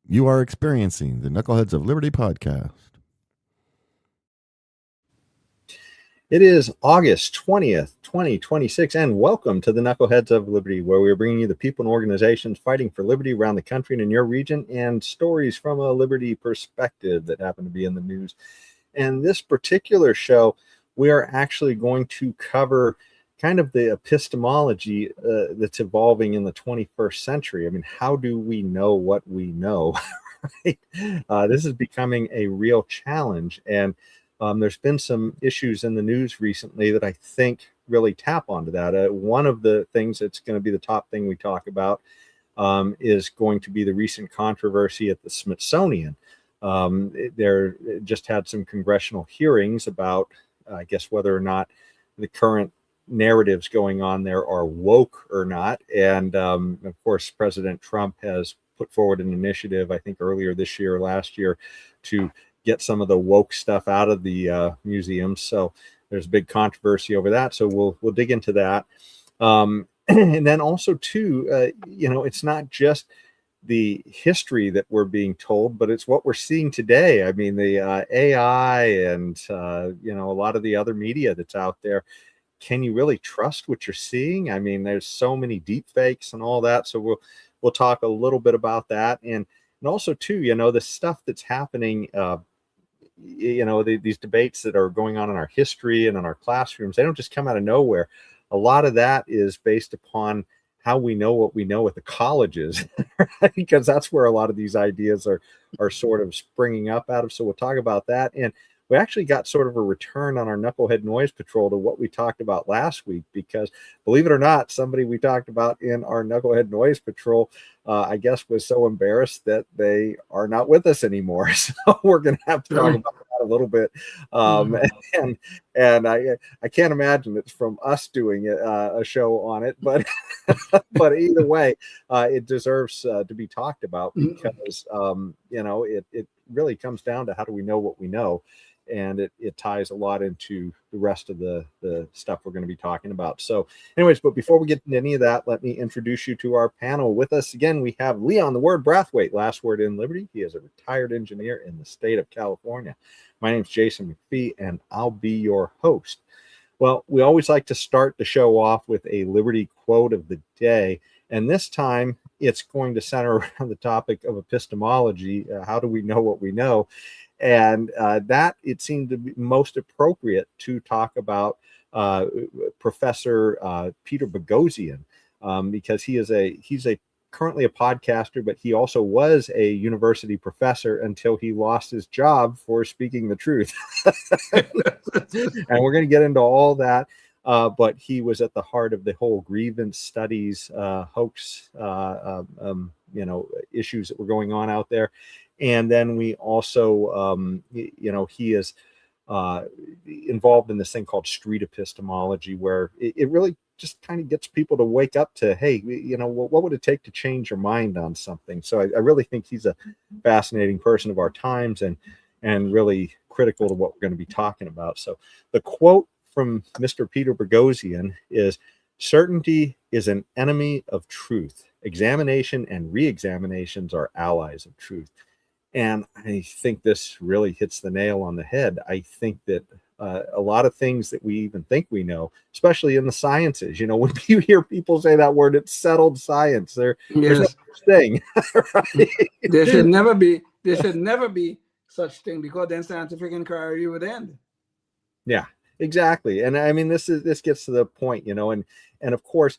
You are experiencing the Knuckleheads of Liberty podcast. It is August 20th, 2026, and welcome to the Knuckleheads of Liberty, where we are bringing you the people and organizations fighting for liberty around the country and in your region, and stories from a liberty perspective that happen to be in the news. And this particular show, we are actually going to cover kind of the epistemology that's evolving in the 21st century. I mean, how do we know what we know? Right? This is becoming a real challenge, and there's been some issues in the news recently that I think really tap onto that. One of the things that's going to be the top thing we talk about is going to be the recent controversy at the Smithsonian. There just had some congressional hearings about, I guess, whether or not the current narratives going on there are woke or not. And of course, President Trump has put forward an initiative, I think earlier this year or last year, to get some of the woke stuff out of the museums. So there's a big controversy over that. So we'll dig into that. And then also too, it's not just the history that we're being told, but it's what we're seeing today. I mean, the AI and a lot of the other media that's out there. Can you really trust what you're seeing? I mean, there's so many deep fakes and all that. So we'll talk a little bit about that, and also too, the stuff that's happening. These debates that are going on in our history and in our classrooms, they don't just come out of nowhere. A lot of that is based upon how we know what we know at the colleges, right? Because that's where a lot of these ideas are sort of springing up out of. So we'll talk about that. And we actually got sort of a return on our Knucklehead Noise Patrol to what we talked about last week, because believe it or not, somebody we talked about in our Knucklehead Noise Patrol, I guess, was so embarrassed that they are not with us anymore. So we're going to have to talk about that a little bit. And I can't imagine it's from us doing a show on it, but but either way, it deserves to be talked about, because it really comes down to how do we know what we know. And it ties a lot into the rest of the stuff we're going to be talking about. So anyways, but before we get into any of that, let me introduce you to our panel. With us again, we have Leon the Word Brathwaite, last word in Liberty. He is a retired engineer in the state of California. My name is Jason McPhee, and I'll be your host. Well, we always like to start the show off with a Liberty quote of the day. And this time it's going to center around the topic of epistemology. How do we know what we know? And that it seemed to be most appropriate to talk about Professor Peter Boghossian, because he's currently a podcaster, but he also was a university professor until he lost his job for speaking the truth. And we're going to get into all that. But he was at the heart of the whole grievance studies, hoax, issues that were going on out there. And then we also, he is involved in this thing called street epistemology, where it really just kind of gets people to wake up to, hey, what would it take to change your mind on something? So I really think he's a fascinating person of our times, and really critical to what we're going to be talking about. So the quote from Mr. Peter Boghossian is, "Certainty is an enemy of truth. Examination and re-examinations are allies of truth." And I think this really hits the nail on the head. I think that a lot of things that we even think we know, especially in the sciences, when you hear people say that word, it's settled science. There's no such thing. Right? There should never be such thing, because then scientific inquiry would end. Yeah, exactly. And I mean, this gets to the point, and of course,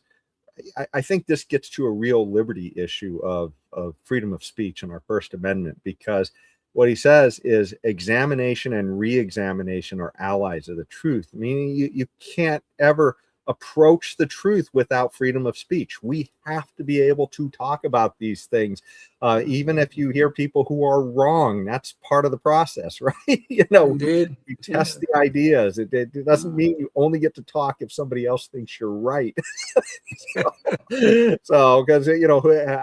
I think this gets to a real liberty issue of freedom of speech and our First Amendment, because what he says is examination and re-examination are allies of the truth, meaning you can't ever approach the truth without freedom of speech. We have to be able to talk about these things, even if you hear people who are wrong. That's part of the process, right? Indeed. You test the ideas. It doesn't mean you only get to talk if somebody else thinks you're right. So because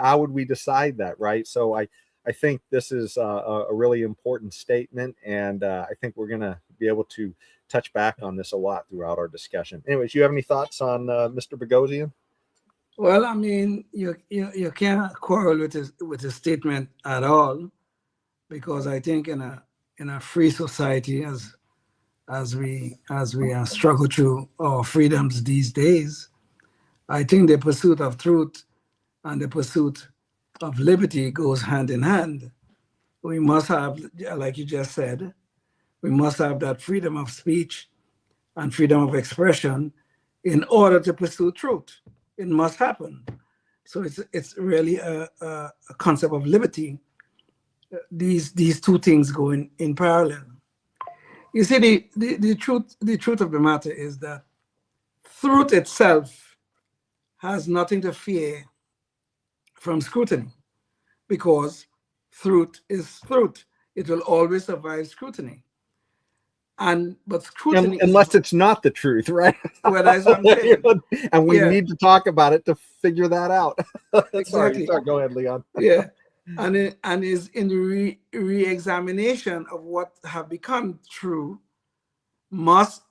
how would we decide that, right? So I think this is a really important statement, and I think we're going to be able to touch back on this a lot throughout our discussion. Anyways, you have any thoughts on Mr. Boghossian? Well, I mean, you can't quarrel with his statement at all, because I think in a free society, as we struggle through our freedoms these days, I think the pursuit of truth and the pursuit of liberty goes hand in hand. We must have, like you just said, we must have that freedom of speech and freedom of expression in order to pursue truth. It must happen. So it's really a concept of liberty. These two things go in parallel. You see, the truth of the matter is that truth itself has nothing to fear from scrutiny, because truth is truth. It will always survive scrutiny. But scrutiny unless it's not the truth, right? Well, that's what I'm saying. And we Yeah. need to talk about it to figure that out. Exactly. Sorry, go ahead, Leon. Yeah. And is in the re-examination of what have become true must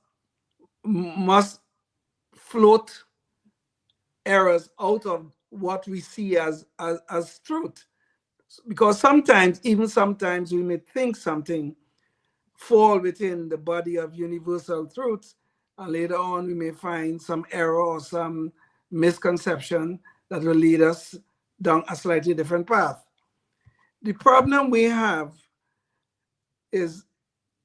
float errors out of what we see as truth. Because sometimes we may think something fall within the body of universal truths, and later on we may find some error or some misconception that will lead us down a slightly different path. The problem we have is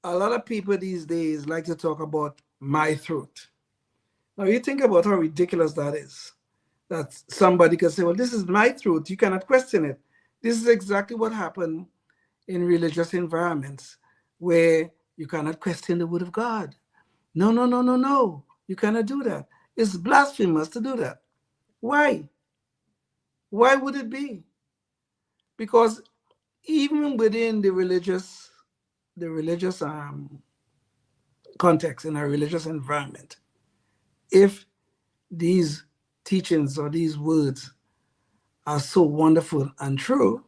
a lot of people these days like to talk about my truth. Now you think about how ridiculous that is. That somebody can say, well, this is my truth, you cannot question it. This is exactly what happened in religious environments where you cannot question the word of God. No, no, no, no, no. You cannot do that. It's blasphemous to do that. Why? Why would it be? Because even within the religious context, in a religious environment, if these teachings or these words are so wonderful and true,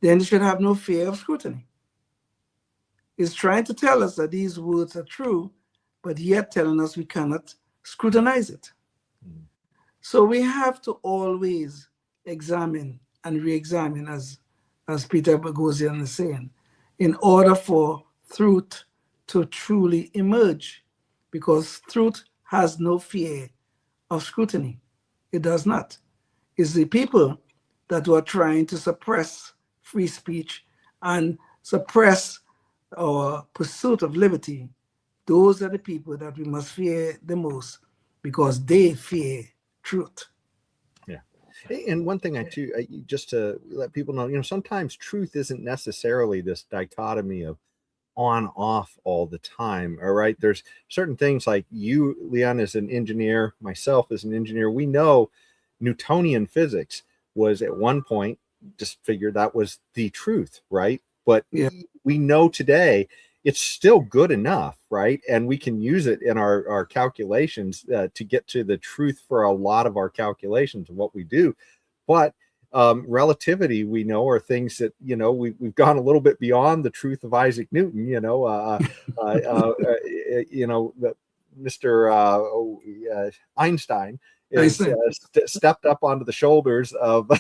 then you should have no fear of scrutiny. It's trying to tell us that these words are true, but yet telling us we cannot scrutinize it. So we have to always examine and re-examine, as Peter Boghossian is saying, in order for truth to truly emerge, because truth has no fear of scrutiny. It does not. It's the people that were trying to suppress free speech and suppress our pursuit of liberty. Those are the people that we must fear the most, because they fear truth. Yeah. And one thing just to let people know, sometimes truth isn't necessarily this dichotomy of on off all the time. All right. There's certain things like you, Leon, as an engineer, myself as an engineer, we know Newtonian physics was at one point just figured that was the truth, right? But we know today it's still good enough, right? And we can use it in our calculations to get to the truth for a lot of our calculations of what we do. But relativity, we know, are things that, we've gone a little bit beyond the truth of Isaac Newton, Mr. Einstein is stepped up onto the shoulders of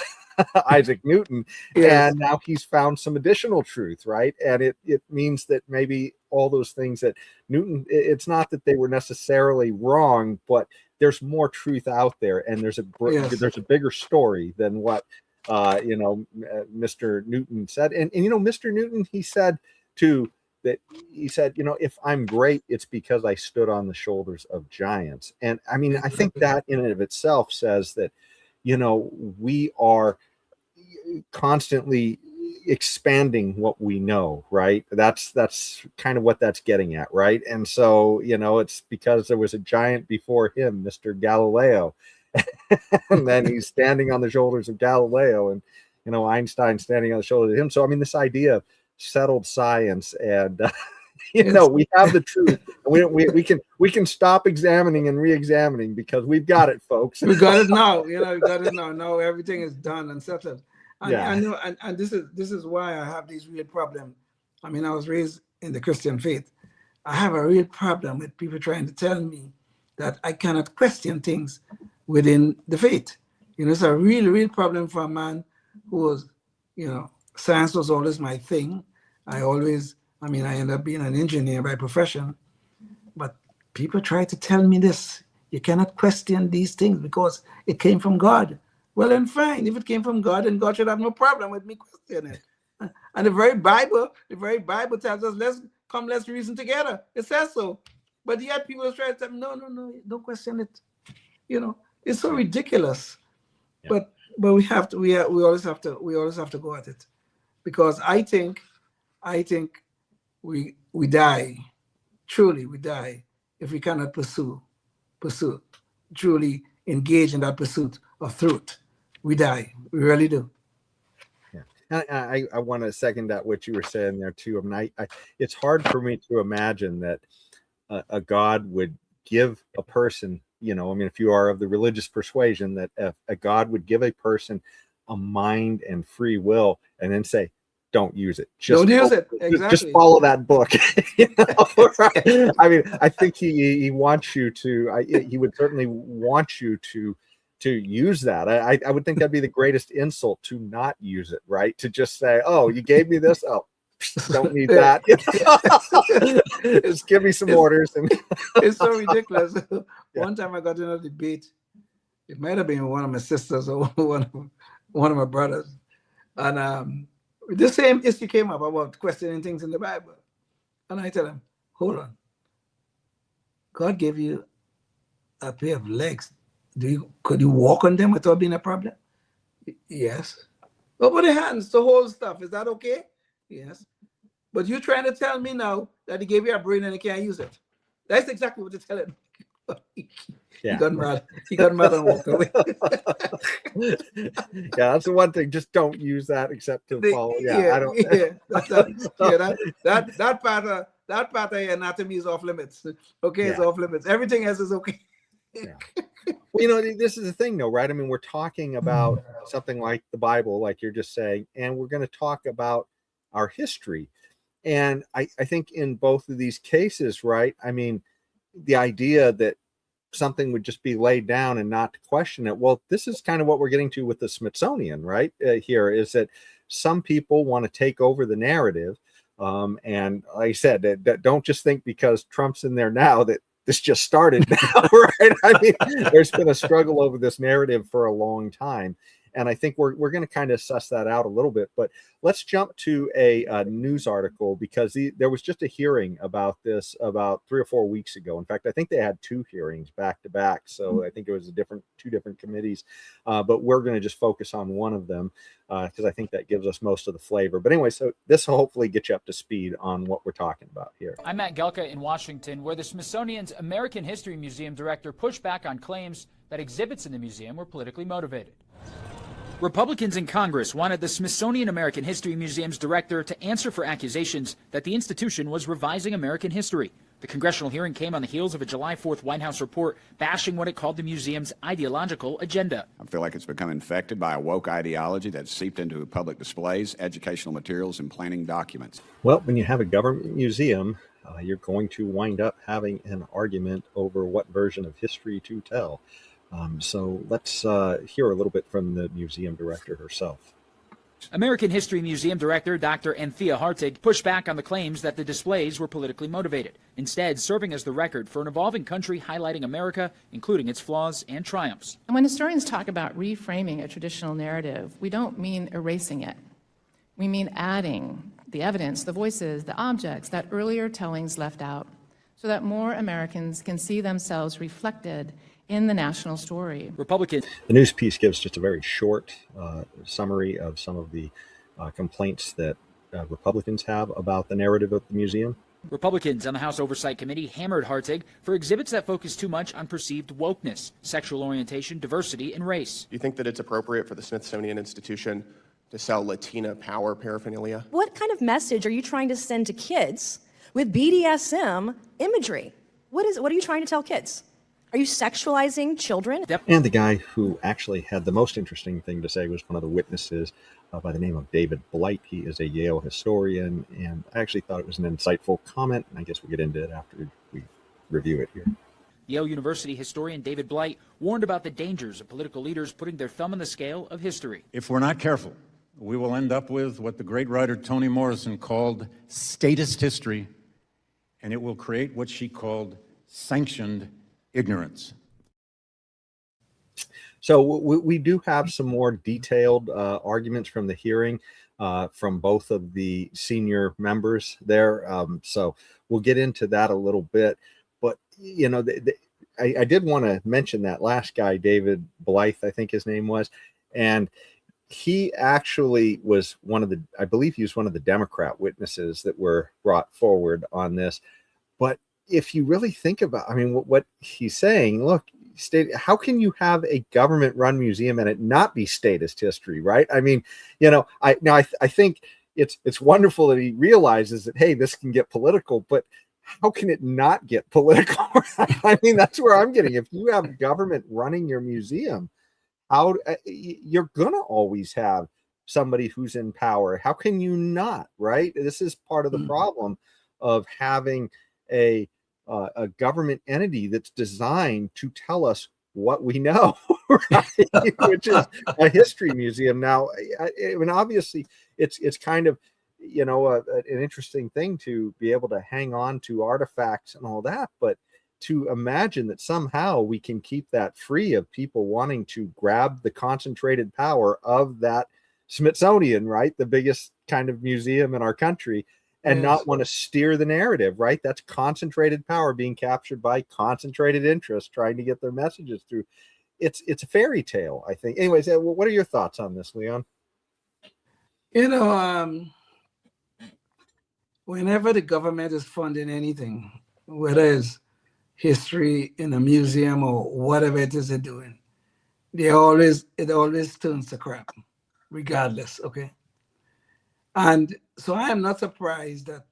Isaac Newton, and now he's found some additional truth, right? And it means that maybe all those things that Newton, it's not that they were necessarily wrong, but there's more truth out there, and there's a bigger story than what Mr. Newton said. And Mr. Newton, he said too, if I'm great, it's because I stood on the shoulders of giants. And I mean, I think that in and of itself says that, we are constantly expanding what we know, right? That's kind of what that's getting at, right? And so, it's because there was a giant before him, Mr. Galileo, and then he's standing on the shoulders of Galileo, and Einstein standing on the shoulders of him. So I mean, this idea of settled science, and we have the truth, and we can stop examining and re-examining because we've got it, folks. We got it now. We got it now. Now everything is done and settled. And I know, and this is why I have these real problem. I mean, I was raised in the Christian faith. I have a real problem with people trying to tell me that I cannot question things within the faith. it's a real problem for a man who was, science was always my thing. I ended up being an engineer by profession, but people try to tell me this. You cannot question these things because it came from God. Well, then fine. If it came from God, then God should have no problem with me questioning it. And the very Bible tells us, let's reason together. It says so. But yet people try to tell me, no, don't question it. It's so ridiculous. Yeah. But we always have to go at it, because I think we die, truly we die, if we cannot pursue, truly engage in that pursuit of truth. We die. We really do. Yeah. And I want to second that, what you were saying there too. I mean, it's hard for me to imagine that a God would give a person, if you are of the religious persuasion, that a God would give a person a mind and free will and then say, don't use it. Don't use it. Exactly. Just follow that book. Right? I mean, I think he wants you to. He would certainly want you to use that. I would think that'd be the greatest insult, to not use it. Right? To just say, "Oh, you gave me this. Oh, don't need that. Just give me some orders." And it's so ridiculous. One time I got in a debate. It might have been one of my sisters or one of my brothers, and the same issue came up about questioning things in the Bible. And I tell him, hold on. God gave you a pair of legs. Could you walk on them without being a problem? Yes. What about the hands, the whole stuff? Is that okay? Yes. But you're trying to tell me now that he gave you a brain and you can't use it. That's exactly what you're telling me. Yeah. He got mad and walked away. Yeah, that's the one thing. Just don't use that except to follow. Yeah, I don't. That part of anatomy is off limits. Okay, it's off limits. Everything else is okay. Yeah. Well, this is the thing, though, right? I mean, we're talking about something like the Bible, like you're just saying, and we're going to talk about our history. And I think in both of these cases, right? I mean, the idea that something would just be laid down and not to question it. Well, this is kind of what we're getting to with the Smithsonian, right? Here is that some people want to take over the narrative. And like I said, that don't just think because Trump's in there now that this just started now, right? I mean, there's been a struggle over this narrative for a long time. And I think we're going to kind of suss that out a little bit. But let's jump to a news article, because there was just a hearing about this about 3 or 4 weeks ago. In fact, I think they had 2 hearings back to back. So I think it was two different committees. But we're going to just focus on one of them because I think that gives us most of the flavor. But anyway, so this will hopefully get you up to speed on what we're talking about here. I'm Matt Gelka in Washington, where the Smithsonian's American History Museum director pushed back on claims that exhibits in the museum were politically motivated. Republicans in Congress wanted the Smithsonian American History Museum's director to answer for accusations that the institution was revising American history. The congressional hearing came on the heels of a July 4th White House report bashing what it called the museum's ideological agenda. I feel like it's become infected by a woke ideology that's seeped into public displays, educational materials, and planning documents. Well, when you have a government museum, you're going to wind up having an argument over what version of history to tell. So let's hear a little bit from the museum director herself. American History Museum Director Dr. Anthea Hartig pushed back on the claims that the displays were politically motivated, instead serving as the record for an evolving country highlighting America, including its flaws and triumphs. And when historians talk about reframing a traditional narrative, we don't mean erasing it. We mean adding the evidence, the voices, the objects that earlier tellings left out, so that more Americans can see themselves reflected in the national story. Republicans. The news piece gives just a very short summary of some of the complaints that Republicans have about the narrative of the museum. Republicans on the House Oversight Committee hammered Hartig for exhibits that focus too much on perceived wokeness, sexual orientation, diversity, and race. Do you think that it's appropriate for the Smithsonian Institution to sell Latina power paraphernalia? What kind of message are you trying to send to kids with BDSM imagery? What are you trying to tell kids? Are you sexualizing children? And the guy who actually had the most interesting thing to say was one of the witnesses by the name of David Blight. He is a Yale historian, and I actually thought it was an insightful comment, and I guess we'll get into it after we review it here. Yale University historian David Blight warned about the dangers of political leaders putting their thumb on the scale of history. If we're not careful, we will end up with what the great writer Toni Morrison called statist history, and it will create what she called sanctioned ignorance. So we do have some more detailed arguments from the hearing from both of the senior members there. So we'll get into that a little bit. But, you know, I did want to mention that last guy, David Blythe, I think his name was. And he actually was I believe he was one of the Democrat witnesses that were brought forward on this. But if you really think about, I mean, what he's saying, look, how can you have a government-run museum and it not be statist history, right? I mean, you know, I think it's wonderful that he realizes that, hey, this can get political, but how can it not get political? I mean, that's where I'm getting. If you have government running your museum, how you're gonna always have somebody who's in power. How can you not, right? This is part of the problem of having a government entity that's designed to tell us what we know, right? Which is a history museum. Now, I mean, obviously, it's kind of, you know, an interesting thing to be able to hang on to artifacts and all that, but to imagine that somehow we can keep that free of people wanting to grab the concentrated power of that Smithsonian, right? The biggest kind of museum in our country, and not want to steer the narrative, right? That's concentrated power being captured by concentrated interest trying to get their messages through. It's a fairy tale, I think. Anyways, what are your thoughts on this, Leon? You know, whenever the government is funding anything, whether it's history in a museum or whatever it is they're doing, it always turns to crap, regardless, okay? And so I am not surprised that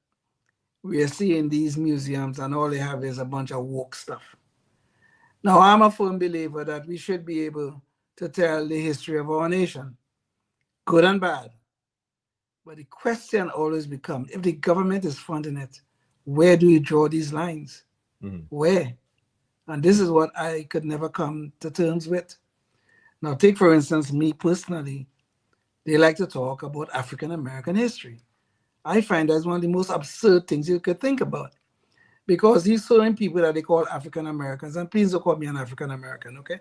we are seeing these museums and all they have is a bunch of woke stuff. Now, I'm a firm believer that we should be able to tell the history of our nation, good and bad. But the question always becomes, if the government is funding it, where do you draw these lines? Where? And this is what I could never come to terms with. Now, take, for instance, me personally. They like to talk about African-American history. I find that's one of the most absurd things you could think about, because these certain people that they call African-Americans, and please don't call me an African-American, okay?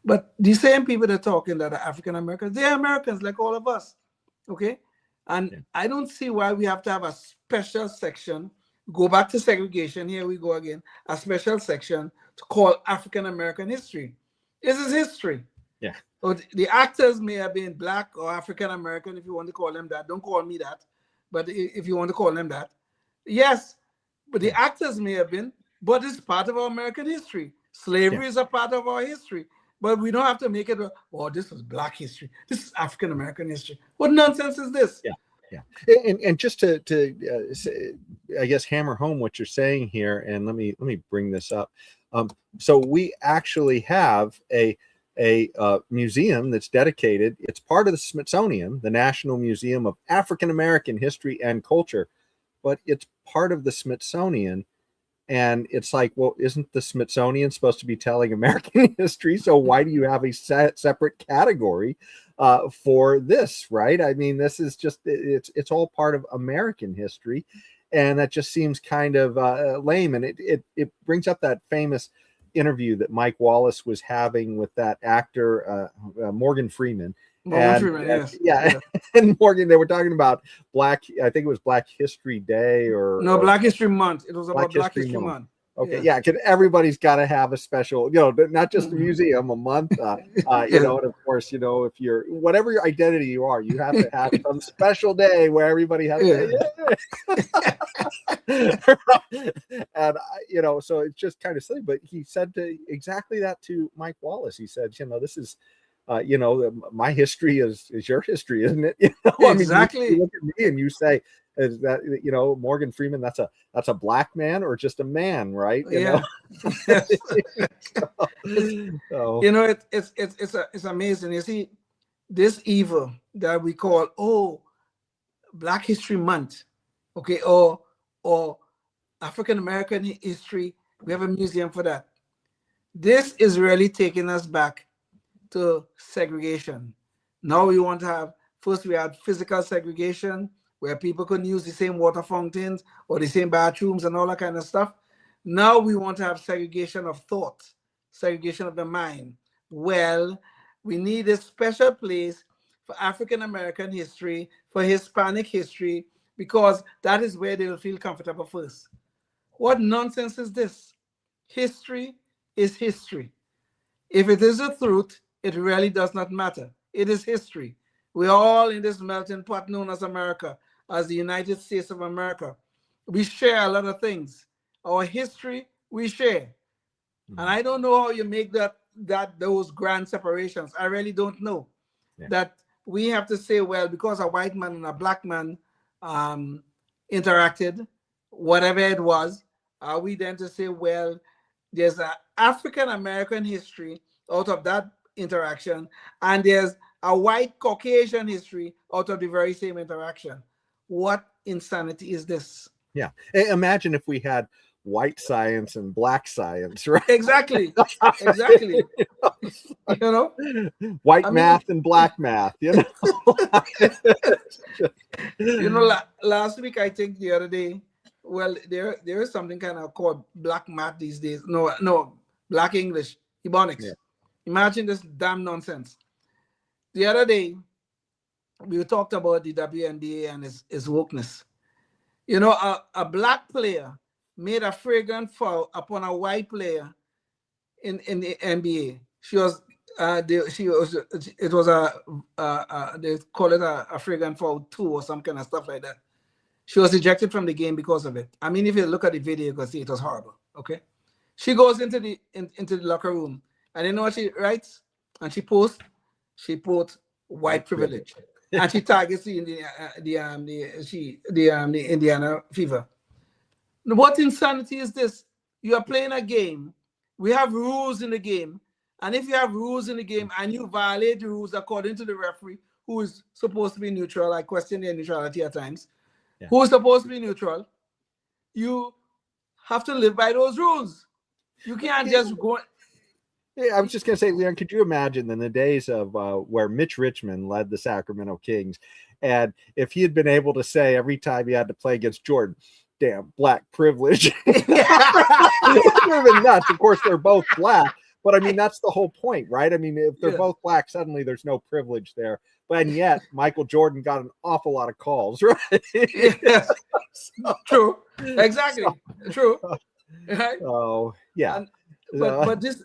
But the same people that are talking that are African-Americans, they're Americans like all of us, okay? And I don't see why we have to have a special section, go back to segregation, here we go again, a special section to call African-American history. This is history. Yeah. So the actors may have been Black or African-American, if you want to call them that. Don't call me that. But if you want to call them that, yes. But the actors may have been, but it's part of our American history. Slavery is a part of our history. But we don't have to make it, oh, this is Black history. This is African-American history. What nonsense is this? Yeah. And just to I guess hammer home what you're saying here, and let me bring this up. So we actually have a museum that's dedicated. It's part of the Smithsonian, the National Museum of African American History and Culture, but it's part of the Smithsonian. And it's like, well, isn't the Smithsonian supposed to be telling American history? So why do you have a separate category for this, right? I mean, this is just, it's all part of American history. And that just seems kind of lame. And it brings up that famous interview that Mike Wallace was having with that actor, Morgan Freeman. Yeah. And Morgan, they were talking about I think it was Black History Day or Black History Month. It was about Black History Month. Okay, yeah, because everybody's got to have a special, not just a museum, a month, you know, and of course, if you're, whatever your identity you are, you have to have some special day where everybody has and, so it's just kind of silly, but he said exactly that to Mike Wallace. He said, this is, my history is your history, isn't it? Exactly. I mean, you look at me and you say, is that Morgan Freeman? That's a Black man or just a man, right? It's amazing. You see, this evil that we call Black History Month, okay, or African American history. We have a museum for that. This is really taking us back to segregation. Now we want to have, first we had physical segregation, where people couldn't use the same water fountains or the same bathrooms and all that kind of stuff. Now we want to have segregation of thought, segregation of the mind. Well, we need a special place for African American history, for Hispanic history, because that is where they will feel comfortable first. What nonsense is this? History is history. If it is the truth, it really does not matter. It is history. We're all in this melting pot known as America, as the United States of America. We share a lot of things. Our history, we share. And I don't know how you make those grand separations. I really don't know. Yeah. That we have to say, well, because a white man and a black man interacted, whatever it was, are we then to say, well, there's an African American history out of that interaction, and there's a white Caucasian history out of the very same interaction? What insanity is this? Yeah. Imagine if we had white science and black science, right? Exactly. Exactly. You know? White math and black math, you know? You know, last week, I think the other day, well, there is something kind of called black math these days. No, black English, Ebonics. Yeah. Imagine this damn nonsense. The other day, we talked about the WNBA and its wokeness. You know, a black player made a flagrant foul upon a white player in the NBA. It was they call it a flagrant foul 2 or some kind of stuff like that. She was ejected from the game because of it. I mean, if you look at the video, you can see it was horrible. Okay, she goes into the locker room, and you know what she writes? And she posts white privilege, and she targets the Indiana Fever. What insanity is this? You are playing a game. We have rules in the game, and if you have rules in the game and you violate the rules according to the referee, who is supposed to be neutral, I question their neutrality at times. Yeah. Who is supposed to be neutral? You have to live by those rules. You can't just go. Yeah, I was just going to say, Leon, could you imagine in the days of where Mitch Richmond led the Sacramento Kings, and if he had been able to say every time he had to play against Jordan, damn, black privilege. It would have been nuts. Of course, they're both black, but I mean, that's the whole point, right? I mean, if they're both black, suddenly there's no privilege there. But and yet, Michael Jordan got an awful lot of calls, right? Yes. True. Exactly. True. Right? Oh, yeah. But this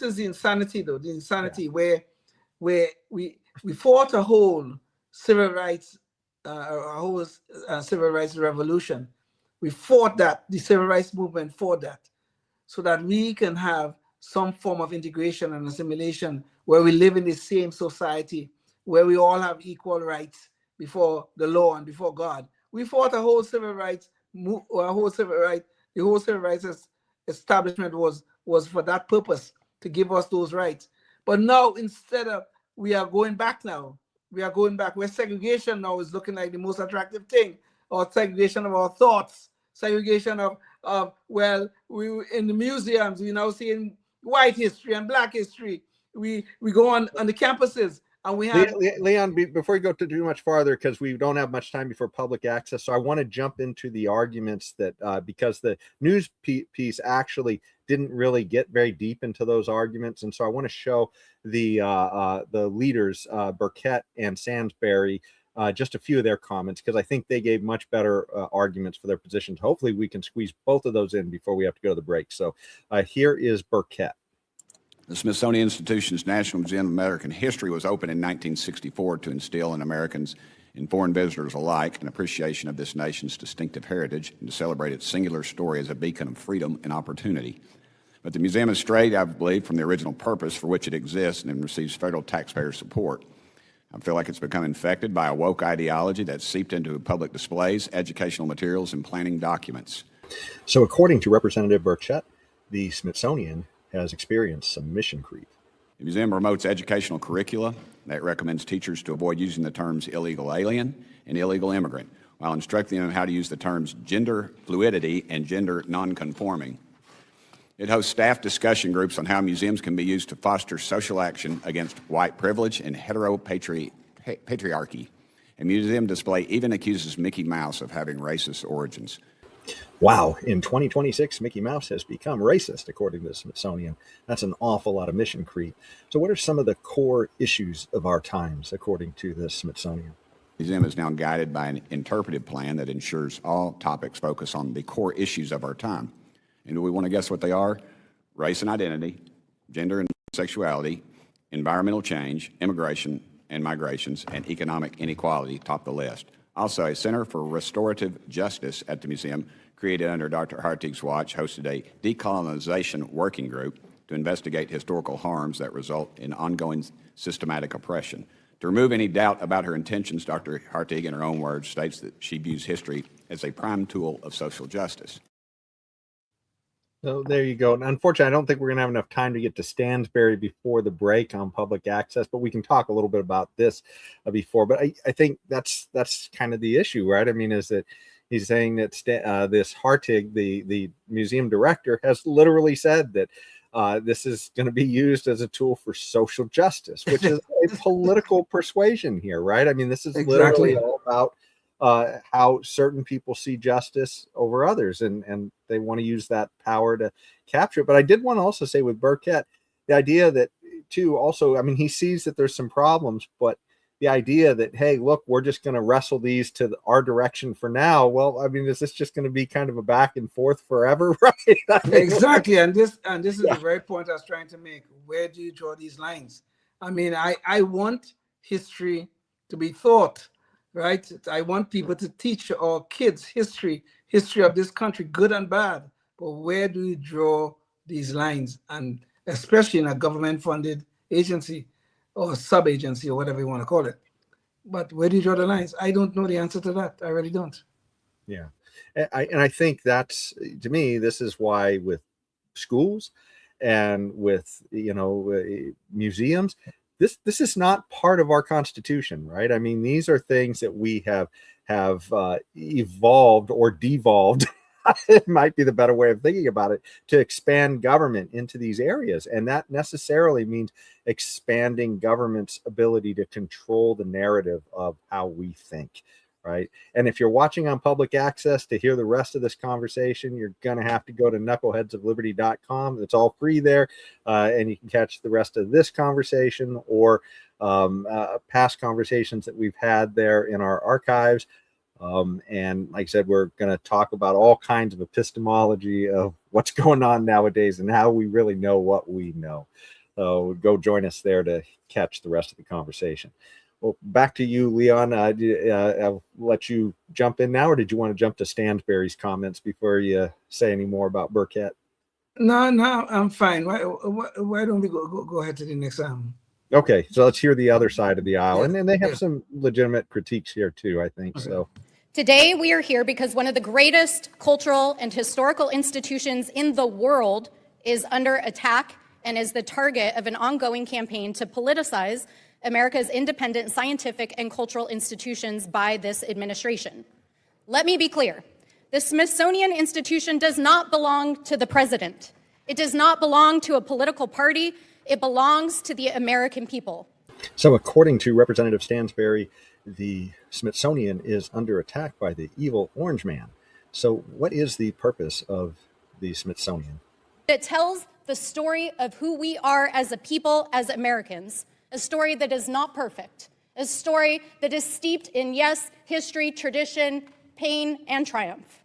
is the insanity, though. The insanity where we fought a whole civil rights civil rights revolution. We fought that. The civil rights movement fought that, so that we can have some form of integration and assimilation where we live in the same society, where we all have equal rights before the law and before God. We fought a whole civil rights, the whole civil rights establishment was for that purpose, to give us those rights. But now, instead of, we are going back now. We are going back where segregation now is looking like the most attractive thing, or segregation of our thoughts, segregation of well, we in the museums, we now seeing white history and black history. We go on the campuses, and we have Leon, before you go to too much farther, because we don't have much time before public access, so I want to jump into the arguments that because the news piece actually didn't really get very deep into those arguments, and so I want to show the leaders Burkett and Sansbury just a few of their comments, because I think they gave much better arguments for their positions. Hopefully we can squeeze both of those in before we have to go to the break. So here is Burkett. The Smithsonian Institution's National Museum of American History was opened in 1964 to instill in Americans and foreign visitors alike an appreciation of this nation's distinctive heritage and to celebrate its singular story as a beacon of freedom and opportunity. But the museum has strayed, I believe, from the original purpose for which it exists and receives federal taxpayer support. I feel like it's become infected by a woke ideology that's seeped into public displays, educational materials, and planning documents. So according to Representative Burchett, the Smithsonian has experienced some mission creep. The museum promotes educational curricula that recommends teachers to avoid using the terms illegal alien and illegal immigrant, while instructing them how to use the terms gender fluidity and gender nonconforming. It hosts staff discussion groups on how museums can be used to foster social action against white privilege and heteropatriarchy. A museum display even accuses Mickey Mouse of having racist origins. Wow, in 2026, Mickey Mouse has become racist, according to the Smithsonian. That's an awful lot of mission creep. So what are some of the core issues of our times, according to the Smithsonian? The museum is now guided by an interpretive plan that ensures all topics focus on the core issues of our time. And do we want to guess what they are? Race and identity, gender and sexuality, environmental change, immigration and migrations, and economic inequality top the list. Also, a Center for Restorative Justice at the museum, created under Dr. Hartig's watch, hosted a decolonization working group to investigate historical harms that result in ongoing systematic oppression. To remove any doubt about her intentions, Dr. Hartig, in her own words, states that she views history as a prime tool of social justice. So there you go. And unfortunately, I don't think we're going to have enough time to get to Stansberry before the break on public access, but we can talk a little bit about this before. But I think that's kind of the issue, right? I mean, is that he's saying that this Hartig, the museum director, has literally said that this is going to be used as a tool for social justice, which is a political persuasion here, right? I mean, this is literally all about how certain people see justice over others, and they want to use that power to capture it. But I did want to also say with Burkett, the idea that too, also, I mean, he sees that there's some problems, but the idea that, hey, look, we're just going to wrestle these to our direction for now. Well, I mean, is this just going to be kind of a back and forth forever, right? Exactly. And this is the very point I was trying to make. Where do you draw these lines? I mean, I want history to be taught, right? I want people to teach our kids history of this country, good and bad. But where do you draw these lines? And especially in a government-funded agency or sub-agency or whatever you want to call it. But where do you draw the lines? I don't know the answer to that. I really don't. Yeah. And I think that's, to me, this is why with schools and with, museums, this is not part of our Constitution, right? I mean, these are things that we have evolved or devolved. It might be the better way of thinking about it, to expand government into these areas. And that necessarily means expanding government's ability to control the narrative of how we think, right? And if you're watching on public access to hear the rest of this conversation, you're going to have to go to knuckleheadsofliberty.com. It's all free there. And you can catch the rest of this conversation or past conversations that we've had there in our archives. And like I said, we're going to talk about all kinds of epistemology of what's going on nowadays and how we really know what we know. So go join us there to catch the rest of the conversation. Well, back to you, Leon. I'll let you jump in now, or did you want to jump to Stansberry's comments before you say any more about Burkett? No, I'm fine. Why don't we go ahead to the next Okay, so let's hear the other side of the aisle. And they have some legitimate critiques here too, I think. Okay. So today we are here because one of the greatest cultural and historical institutions in the world is under attack and is the target of an ongoing campaign to politicize America's independent scientific and cultural institutions by this administration. Let me be clear. The Smithsonian Institution does not belong to the president. It does not belong to a political party. It belongs to the American people. So according to Representative Stansberry, the Smithsonian is under attack by the evil orange man. So what is the purpose of the Smithsonian? It tells the story of who we are as a people, as Americans, a story that is not perfect, a story that is steeped in, yes, history, tradition, pain, and triumph.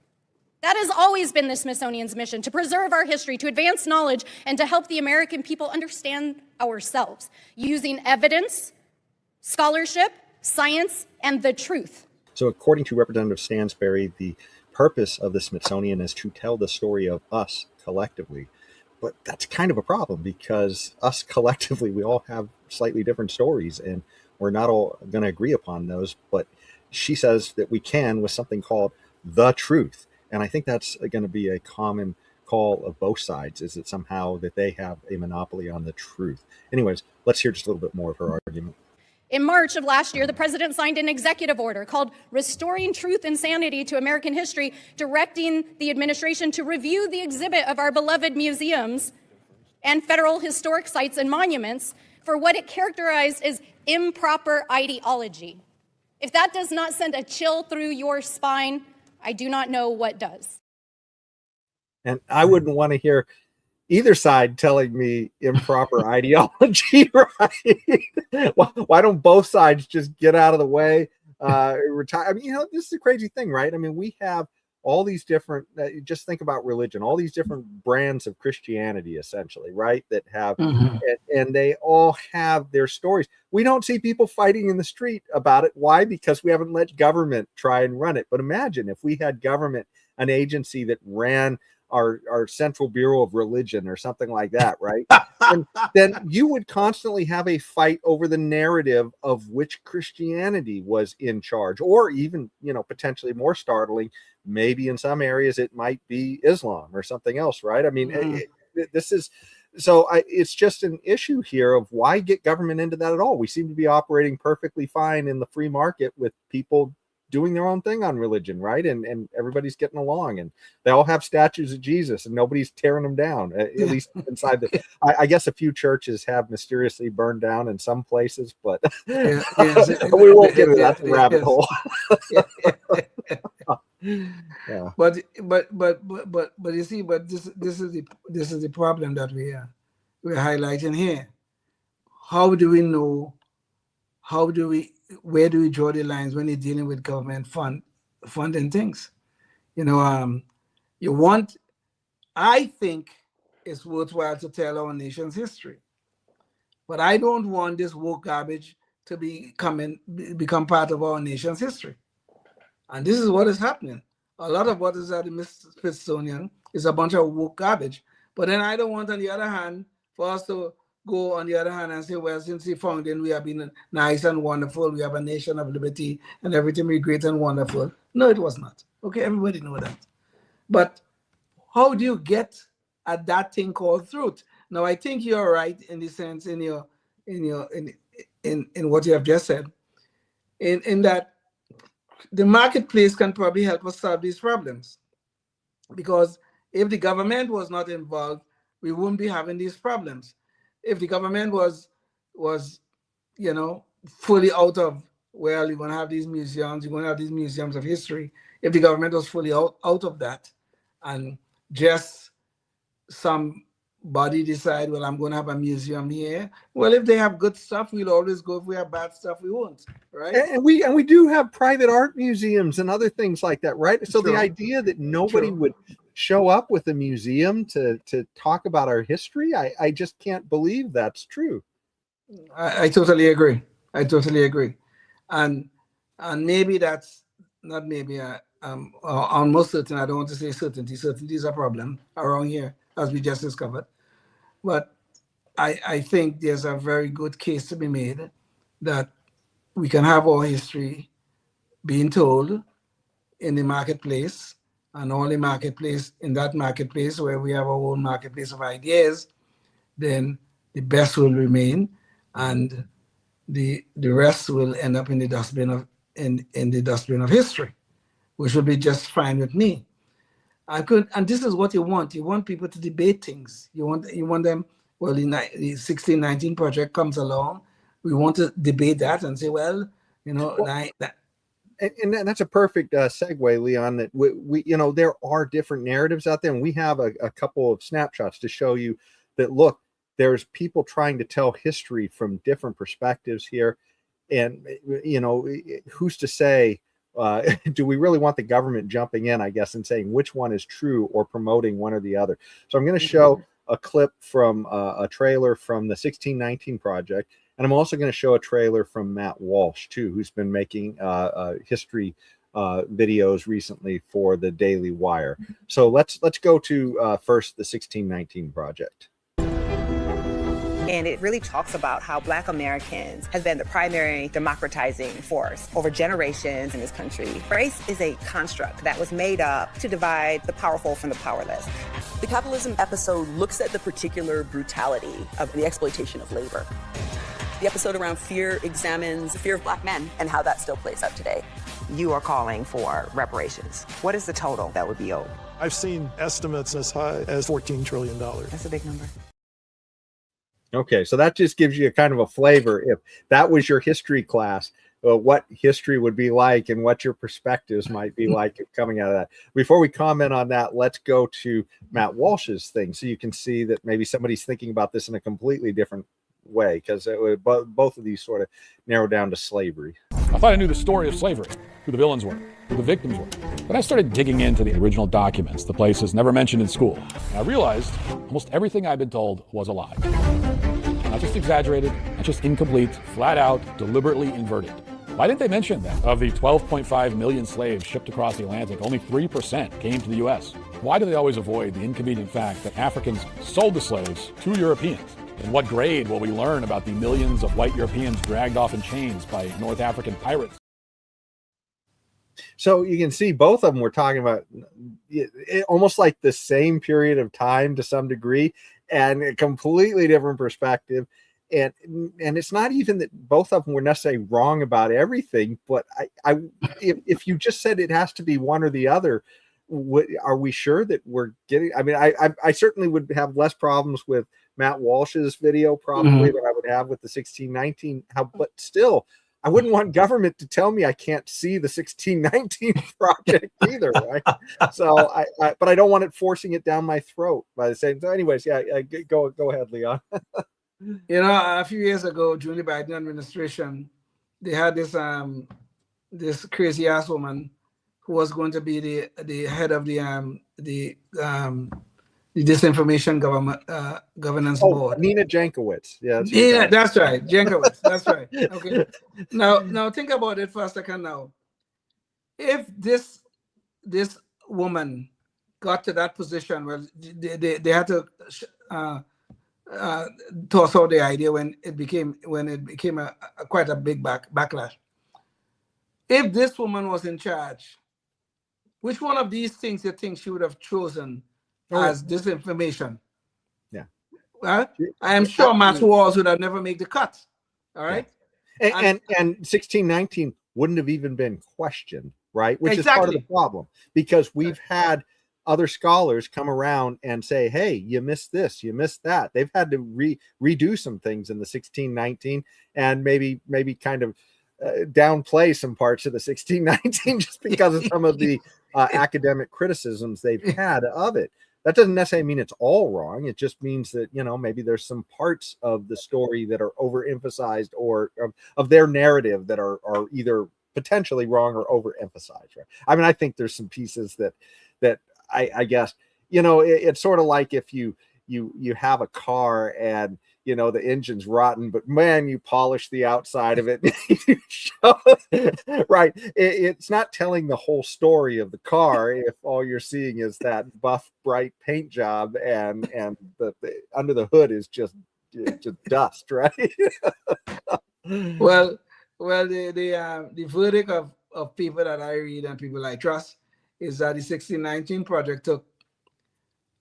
That has always been the Smithsonian's mission, to preserve our history, to advance knowledge, and to help the American people understand ourselves using evidence, scholarship, science, and the truth. So according to Representative Stansberry, the purpose of the Smithsonian is to tell the story of us collectively. But that's kind of a problem because us collectively, we all have slightly different stories and we're not all going to agree upon those. But she says that we can with something called the truth. And I think that's going to be a common call of both sides, is that somehow that they have a monopoly on the truth. Anyways, let's hear just a little bit more of her argument. In March of last year, the president signed an executive order called Restoring Truth and Sanity to American History, directing the administration to review the exhibit of our beloved museums and federal historic sites and monuments for what it characterized as improper ideology. If that does not send a chill through your spine, I do not know what does. And I wouldn't want to hear either side telling me improper ideology, right? Why don't both sides just get out of the way, retire? I mean, this is a crazy thing, right? I mean, we have all these different, just think about religion, all these different brands of Christianity, essentially, right? That have, and they all have their stories. We don't see people fighting in the street about it. Why? Because we haven't let government try and run it. But imagine if we had government, an agency that ran our Central Bureau of Religion or something like that, right? And then you would constantly have a fight over the narrative of which Christianity was in charge, or even, potentially more startling, maybe in some areas it might be Islam or something else, right? I mean, this is, so it's just an issue here of why get government into that at all. We seem to be operating perfectly fine in the free market with people doing their own thing on religion, right? And everybody's getting along, and they all have statues of Jesus, and nobody's tearing them down, at least inside the, I guess a few churches have mysteriously burned down in some places, but we won't get into that rabbit hole. Yeah. But you see, but this is the problem that we're highlighting here. How do we know? Where do we draw the lines when you're dealing with government funding things? I think it's worthwhile to tell our nation's history, but I don't want this woke garbage to become part of our nation's history. And this is what is happening. A lot of what is at the Smithsonian is a bunch of woke garbage. But then I don't want, on the other hand, for us to go on the other hand and say, well, since the founding, we have been nice and wonderful. We have a nation of liberty and everything be great and wonderful. No, it was not. Okay, everybody know that. But how do you get at that thing called truth? Now, I think you're right in the sense in what you have just said, in that the marketplace can probably help us solve these problems. Because if the government was not involved, we wouldn't be having these problems. If the government was fully out of, well, you're going to have these museums, you're going to have these museums of history. If the government was fully out of that, and just somebody decide, well, I'm going to have a museum here. Well, if they have good stuff, we'll always go. If we have bad stuff, we won't, right? And we do have private art museums and other things like that, right? So the idea that nobody would show up with a museum to talk about our history, I just can't believe that's true. I totally agree. And maybe that's not maybe almost certain. I don't want to say certainty. Certainty is a problem around here, as we just discovered. But I think there's a very good case to be made that we can have our history being told in the marketplace, and all the marketplace, in that marketplace where we have our own marketplace of ideas, then the best will remain, and the rest will end up in the dustbin of history, which will be just fine with me. And this is what you want. You want people to debate things. You want them. Well, the 1619 project comes along. We want to debate that and say, well, And that's a perfect segue, Leon, that we there are different narratives out there, and we have a couple of snapshots to show you that, look, there's people trying to tell history from different perspectives here. And, who's to say, do we really want the government jumping in, I guess, and saying which one is true or promoting one or the other? So I'm going to show a clip from a trailer from the 1619 project. And I'm also going to show a trailer from Matt Walsh, too, who's been making history videos recently for the Daily Wire. So let's go to first the 1619 project. And it really talks about how Black Americans have been the primary democratizing force over generations in this country. Race is a construct that was made up to divide the powerful from the powerless. The capitalism episode looks at the particular brutality of the exploitation of labor. The episode around fear examines the fear of black men and how that still plays out today. You are calling for reparations. What is the total that would be owed? I've seen estimates as high as $14 trillion. That's a big number. Okay, so that just gives you a kind of a flavor. If that was your history class, what history would be like and what your perspectives might be like coming out of that. Before we comment on that, let's go to Matt Walsh's thing so you can see that maybe somebody's thinking about this in a completely different way, because both of these sort of narrow down to slavery. I thought I knew the story of slavery, who the villains were, who the victims were. But I started digging into the original documents, the places never mentioned in school. And I realized almost everything I'd been told was a lie. Not just exaggerated, not just incomplete, flat out, deliberately inverted. Why didn't they mention that of the 12.5 million slaves shipped across the Atlantic, only 3% came to the U.S.? Why do they always avoid the inconvenient fact that Africans sold the slaves to Europeans? In what grade will we learn about the millions of white Europeans dragged off in chains by North African pirates? So you can see both of them were talking about almost like the same period of time to some degree, and a completely different perspective. And it's not even that both of them were necessarily wrong about everything, but if you just said it has to be one or the other, are we sure that we're getting? I mean, I certainly would have less problems with Matt Walsh's video probably than I would have with the 1619. But still, I wouldn't want government to tell me I can't see the 1619 project either, right? So but I don't want it forcing it down my throat by the same. So, anyways, yeah, go ahead, Leon. You know, a few years ago during the Biden administration, they had this this crazy ass woman who was going to be the head of the disinformation governance board. Nina Jankowicz. Yeah, that's right. Jankowicz. That's right. Okay. Now think about it for a second. Now, if this woman got to that position where they had to toss out the idea when it became a quite a big backlash. If this woman was in charge, which one of these things you think she would have chosen as disinformation? Yeah. Well, I am sure Matt Walsh would have never made the cut. All right. Yeah. And 1619 wouldn't have even been questioned, right? Which is part of the problem, because we've had other scholars come around and say, hey, you missed this, you missed that. They've had to redo some things in the 1619 and maybe kind of downplay some parts of the 1619 just because of some of the academic criticisms they've had of it. That doesn't necessarily mean it's all wrong. It just means that, maybe there's some parts of the story that are overemphasized or of their narrative that are either potentially wrong or overemphasized. Right? I mean, I think there's some pieces that I guess, it's sort of like if you have a car and, the engine's rotten, but man, you polish the outside of it. Right. It's not telling the whole story of the car if all you're seeing is that buff, bright paint job and the under the hood is just dust, right? Well, the verdict of people that I read and people I trust is that the 1619 project took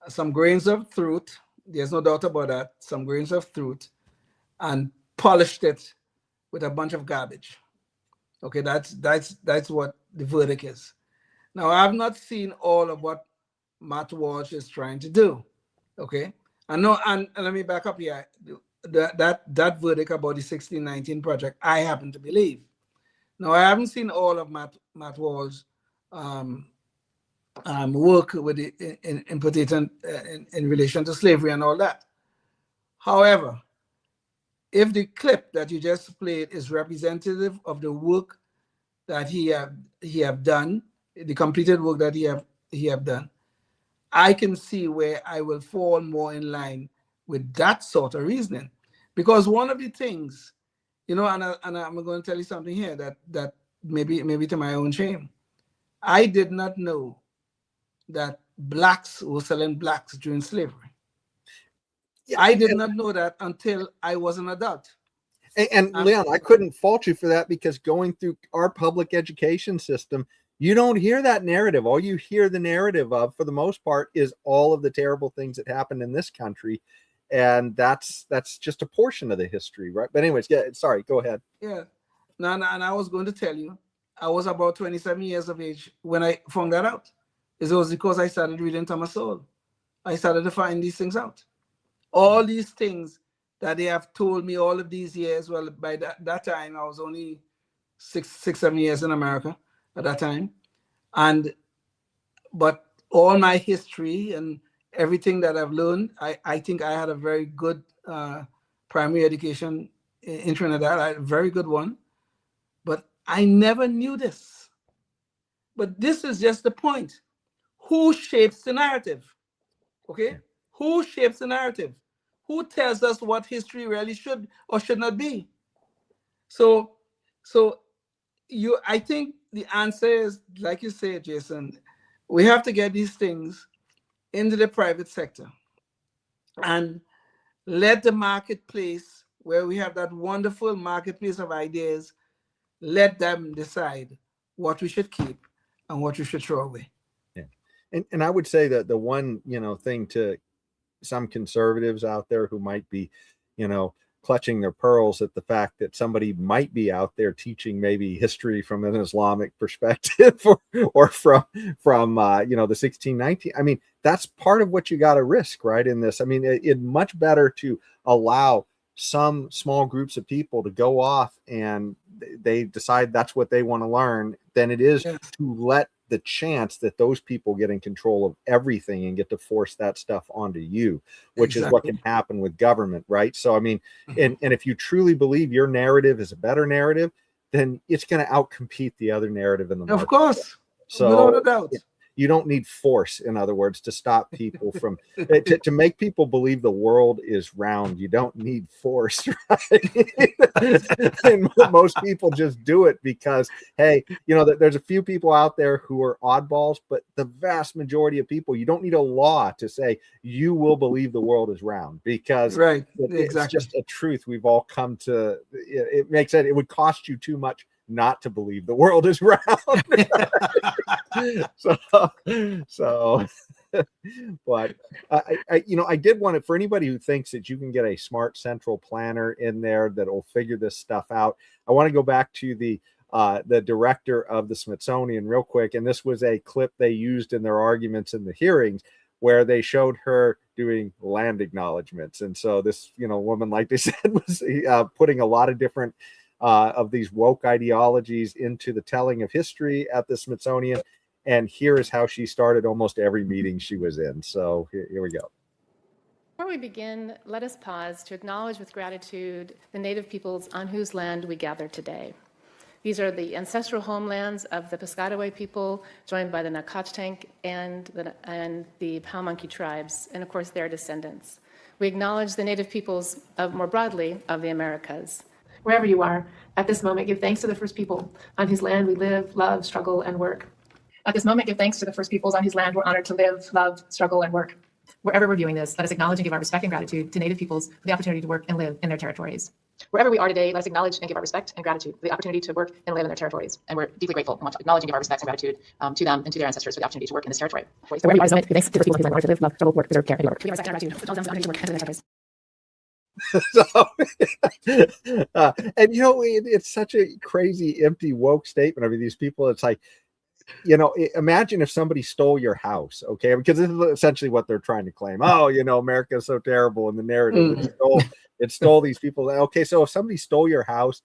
some grains of truth, there's no doubt about that, some grains of truth, and polished it with a bunch of garbage. Okay, that's what the verdict is. Now, I have not seen all of what Matt Walsh is trying to do. Okay, and let me back up here. That verdict about the 1619 project, I happen to believe. Now, I haven't seen all of Matt Walsh's work with it in relation to slavery and all that. However, if the clip that you just played is representative of the work that he have done, the completed work that he have done, I can see where I will fall more in line with that sort of reasoning. Because one of the things, and I'm going to tell you something here that maybe to my own shame, I did not know that blacks were selling blacks during slavery. Yeah, I did not know that until I was an adult. And Leon, I couldn't fault you for that, because going through our public education system, you don't hear that narrative. All you hear the narrative of, for the most part, is all of the terrible things that happened in this country. And that's just a portion of the history, right? But anyways, yeah, sorry, go ahead. Yeah. No, and I was going to tell you, I was about 27 years of age when I found that out. It was because I started reading Thomas Sowell. I started to find these things out. All these things that they have told me all of these years. Well, by that time, I was only 7 years in America at that time. But all my history and everything that I've learned, I think I had a very good primary education in Trinidad. I had a very good one. But I never knew this. But this is just the point. Who shapes the narrative? Okay? Who shapes the narrative? Who tells us what history really should or should not be? So I think the answer is, like you say, Jason, we have to get these things into the private sector and let the marketplace, where we have that wonderful marketplace of ideas, let them decide what we should keep and what we should throw away. Yeah. And I would say that the one, thing to some conservatives out there who might be, clutching their pearls at the fact that somebody might be out there teaching maybe history from an Islamic perspective or from the 1619. I mean, that's part of what you got to risk, right? In this, I mean, it's much better to allow some small groups of people to go off and they decide that's what they want to learn than it is to let the chance that those people get in control of everything and get to force that stuff onto you, which is what can happen with government, right? So, I mean, and if you truly believe your narrative is a better narrative, then it's going to outcompete the other narrative in the market. Of course. So without a doubt. You don't need force, in other words, to stop people from to make people believe the world is round. You don't need force, right? And most people just do it because, hey, there's a few people out there who are oddballs, but the vast majority of people, you don't need a law to say you will believe the world is round, because it's just a truth we've all come to. It makes sense. It would cost you too much not to believe the world is round. so but I did want to, for anybody who thinks that you can get a smart central planner in there that will figure this stuff out, I want to go back to the director of the Smithsonian real quick. And this was a clip they used in their arguments in the hearings where they showed her doing land acknowledgements. And so this, woman, like they said, was putting a lot of different of these woke ideologies into the telling of history at the Smithsonian. And here is how she started almost every meeting she was in. So here we go. Before we begin, let us pause to acknowledge with gratitude the Native peoples on whose land we gather today. These are the ancestral homelands of the Piscataway people, joined by the Nacotchtank and the Paumanki tribes, and of course their descendants. We acknowledge the Native peoples more broadly of the Americas. Wherever you are, at this moment, give thanks to the first people on whose land we live, love, struggle, and work. At this moment, give thanks to the first peoples on whose land we're honored to live, love, struggle, and work. Wherever we're viewing this, let us acknowledge and give our respect and gratitude to Native peoples for the opportunity to work and live in their territories. Wherever we are today, let us acknowledge and give our respect and gratitude for the opportunity to work and live in their territories. And we're deeply grateful and want to acknowledge and give our respect and gratitude to them and to their ancestors for the opportunity to work in this territory. So wherever we are today, give thanks to the people on whose land we're honored to live, love, struggle, work, preserve, care, and work. We give our respect and gratitude to all them for the opportunity to work and live in their territories. It's such a crazy, empty, woke statement. I mean, these people, it's like, imagine if somebody stole your house, okay? Because this is essentially what they're trying to claim. Oh, America is so terrible in the narrative. It stole these people. Okay, so if somebody stole your house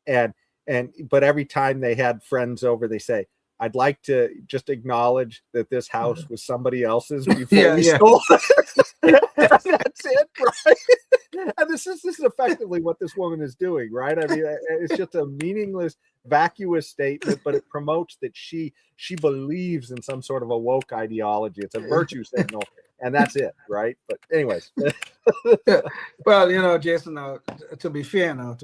but every time they had friends over, they say, I'd like to just acknowledge that this house was somebody else's before we stole it. That's it, right? And this is effectively what this woman is doing, right? I mean, it's just a meaningless, vacuous statement, but it promotes that she believes in some sort of a woke ideology. It's a virtue signal, and that's it, right? But anyways. Well, Jason, now, to be fair, now,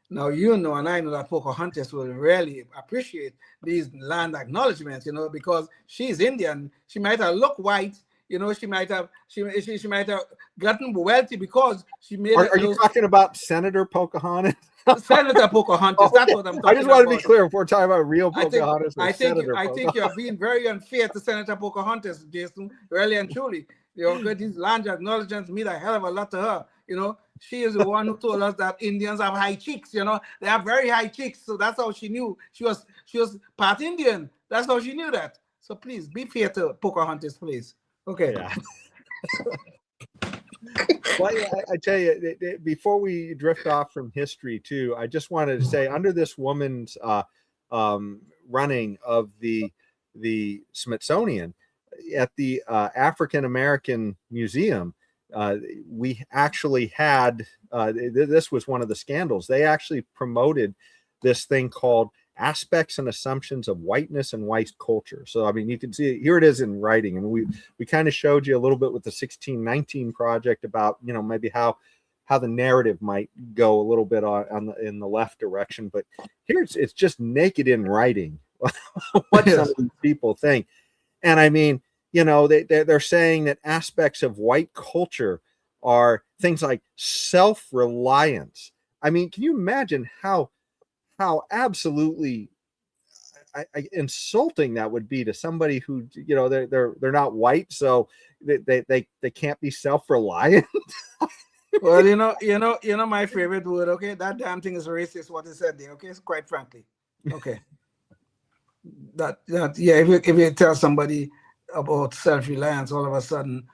now, and I know that Pocahontas will really appreciate these land acknowledgements, because she's Indian. She might have looked white, she might have gotten wealthy because she made. Are you talking about Senator Pocahontas? Senator Pocahontas. That's what I'm talking about. I just want to be clear if we're talking about real Pocahontas. I think you're being very unfair to Senator Pocahontas, Jason, really and truly. These land acknowledgements mean a hell of a lot to her. She is the one who told us that Indians have high cheeks. They have very high cheeks. So that's how she knew she was part Indian. That's how she knew that. So please be fair to Pocahontas, please. Okay. Yeah. Well, I tell you, before we drift off from history too, I just wanted to say, under this woman's running of the Smithsonian at the African American Museum, we actually had this was one of the scandals. They actually promoted this thing called Aspects and Assumptions of Whiteness and White Culture. So, I mean, you can see here it is in writing. And we kind of showed you a little bit with the 1619 project about, maybe how the narrative might go a little bit in the left direction. But here it's just naked in writing what some of these people think. And I mean, they're saying that aspects of white culture are things like self-reliance. I mean, can you imagine how absolutely insulting that would be to somebody who, they're not white, so they can't be self-reliant? Well, my favorite word, okay? That damn thing is racist, what he said there, okay? Quite frankly. Okay. If you tell somebody about self-reliance, all of a sudden,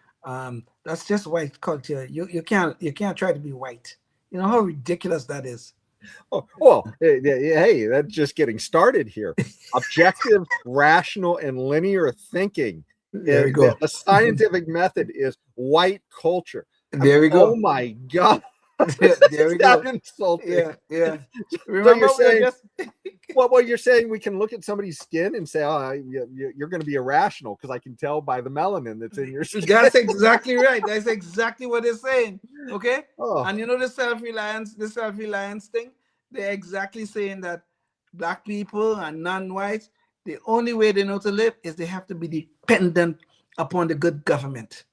that's just white culture. You can't try to be white. You know how ridiculous that is. Oh, well, hey, that's just getting started here. Objective, rational, and linear thinking. There we go. The scientific method is white culture. There we go. Oh my God. There we go. Insulting. Yeah. Remember, what you're saying, we can look at somebody's skin and say, oh, you're going to be irrational because I can tell by the melanin that's in your skin. That's exactly right. That's exactly what they're saying. Okay. Oh. And the self-reliance thing, they're exactly saying that black people and non-whites, the only way they know to live is they have to be dependent upon the good government.